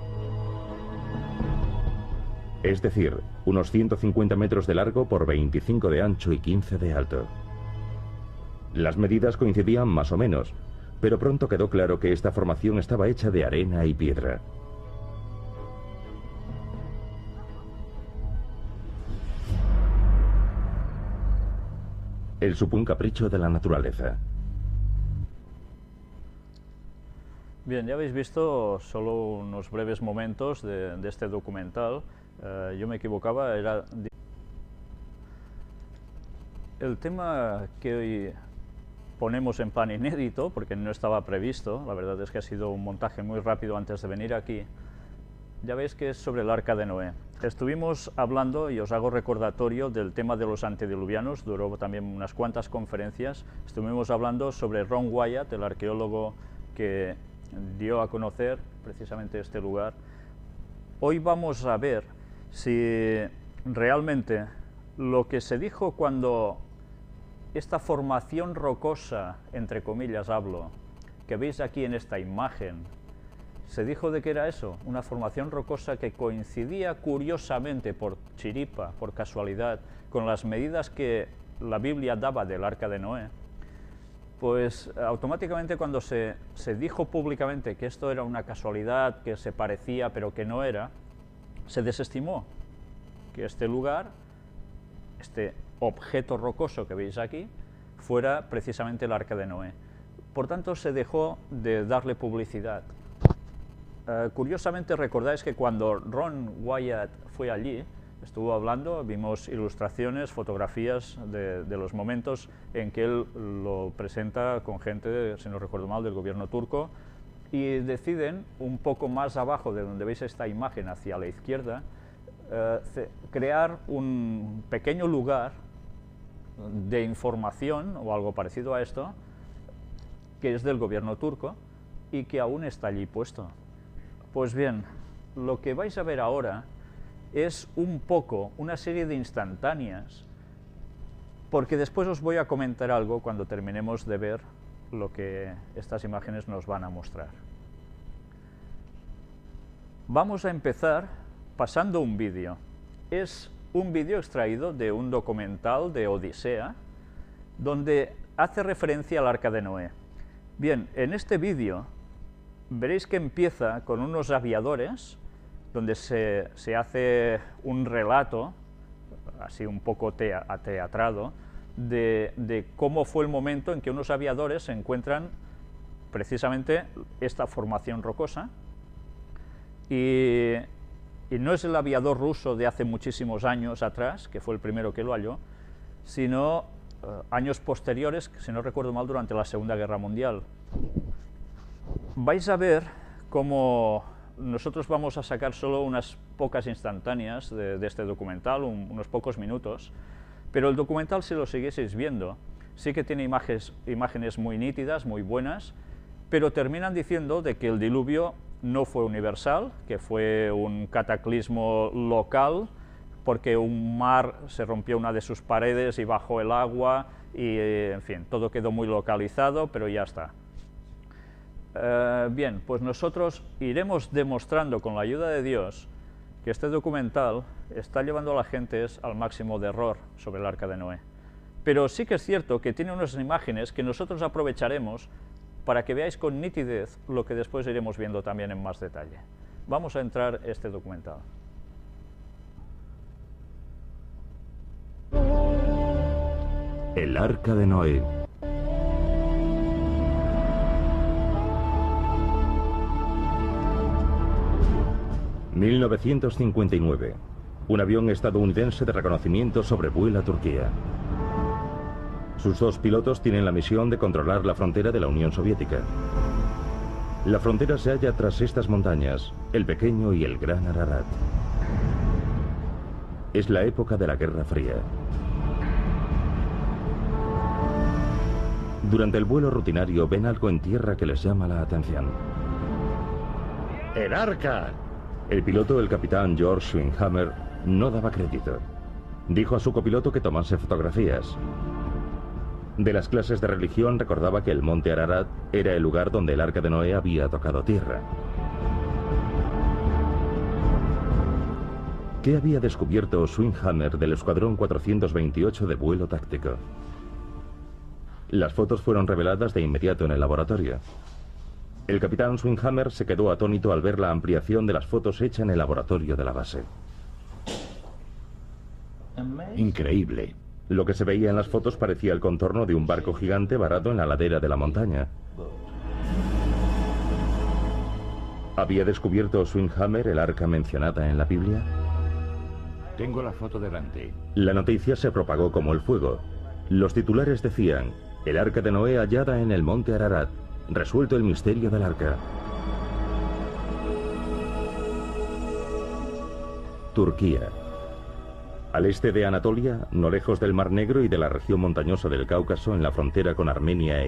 Es decir, unos 150 metros de largo por 25 de ancho y 15 de alto. Las medidas coincidían más o menos, pero pronto quedó claro que esta formación estaba hecha de arena y piedra. El supo un capricho de la naturaleza. Bien, ya habéis visto solo unos breves momentos de este documental. Yo me equivocaba, era... El tema que hoy ponemos en plan inédito, porque no estaba previsto, la verdad es que ha sido un montaje muy rápido antes de venir aquí, ya veis que es sobre el Arca de Noé. Estuvimos hablando, y os hago recordatorio, del tema de los antediluvianos, duró también unas cuantas conferencias. Estuvimos hablando sobre Ron Wyatt, el arqueólogo que dio a conocer precisamente este lugar. Hoy vamos a ver si realmente lo que se dijo cuando esta formación rocosa, entre comillas hablo, que veis aquí en esta imagen, se dijo de que era eso, una formación rocosa que coincidía curiosamente, por chiripa, por casualidad, con las medidas que la Biblia daba del Arca de Noé. Pues automáticamente cuando se dijo públicamente que esto era una casualidad, que se parecía pero que no era, se desestimó que este lugar, este objeto rocoso que veis aquí, fuera precisamente el Arca de Noé. Por tanto, se dejó de darle publicidad. Curiosamente recordáis que cuando Ron Wyatt fue allí, estuvo hablando, vimos ilustraciones, fotografías de los momentos en que él lo presenta con gente, si no recuerdo mal, del gobierno turco, y deciden, un poco más abajo de donde veis esta imagen, hacia la izquierda, crear un pequeño lugar de información, o algo parecido a esto, que es del gobierno turco, y que aún está allí puesto. Pues bien, lo que vais a ver ahora es un poco, una serie de instantáneas, porque después os voy a comentar algo cuando terminemos de ver lo que estas imágenes nos van a mostrar. Vamos a empezar pasando un vídeo. Es un vídeo extraído de un documental de Odisea, donde hace referencia al Arca de Noé. Bien, en este vídeo veréis que empieza con unos aviadores, donde se hace un relato, así un poco ateatrado, de cómo fue el momento en que unos aviadores se encuentran precisamente esta formación rocosa, y no es el aviador ruso de hace muchísimos años atrás, que fue el primero que lo halló, sino años posteriores, si no recuerdo mal, durante la Segunda Guerra Mundial. Vais a ver cómo nosotros vamos a sacar solo unas pocas instantáneas de este documental, unos pocos minutos, pero el documental, si lo siguieseis viendo, sí que tiene imágenes muy nítidas, muy buenas, pero terminan diciendo de que el diluvio no fue universal, que fue un cataclismo local, porque un mar se rompió una de sus paredes y bajó el agua, y en fin, todo quedó muy localizado, pero ya está. Bien, pues nosotros iremos demostrando con la ayuda de Dios que este documental está llevando a la gente al máximo de error sobre el Arca de Noé. Pero sí que es cierto que tiene unas imágenes que nosotros aprovecharemos para que veáis con nitidez lo que después iremos viendo también en más detalle. Vamos a entrar en este documental. El Arca de Noé. ...1959... un avión estadounidense de reconocimiento sobrevuela Turquía. Sus dos pilotos tienen la misión de controlar la frontera de la Unión Soviética. La frontera se halla tras estas montañas, el Pequeño y el Gran Ararat. Es la época de la Guerra Fría. Durante el vuelo rutinario ven algo en tierra que les llama la atención. ¡El Arca! El piloto, el capitán George Schwinghammer, no daba crédito. Dijo a su copiloto que tomase fotografías. De las clases de religión recordaba que el monte Ararat era el lugar donde el Arca de Noé había tocado tierra. ¿Qué había descubierto Schwinghammer del Escuadrón 428 de vuelo táctico? Las fotos fueron reveladas de inmediato en el laboratorio. El capitán Schwinghammer se quedó atónito al ver la ampliación de las fotos hecha en el laboratorio de la base. Increíble. Lo que se veía en las fotos parecía el contorno de un barco gigante varado en la ladera de la montaña. ¿Había descubierto Schwinghammer el arca mencionada en la Biblia? Tengo la foto delante. La noticia se propagó como el fuego. Los titulares decían: el Arca de Noé hallada en el monte Ararat. Resuelto el misterio del arca. Turquía. Al este de Anatolia, no lejos del Mar Negro y de la región montañosa del Cáucaso, en la frontera con Armenia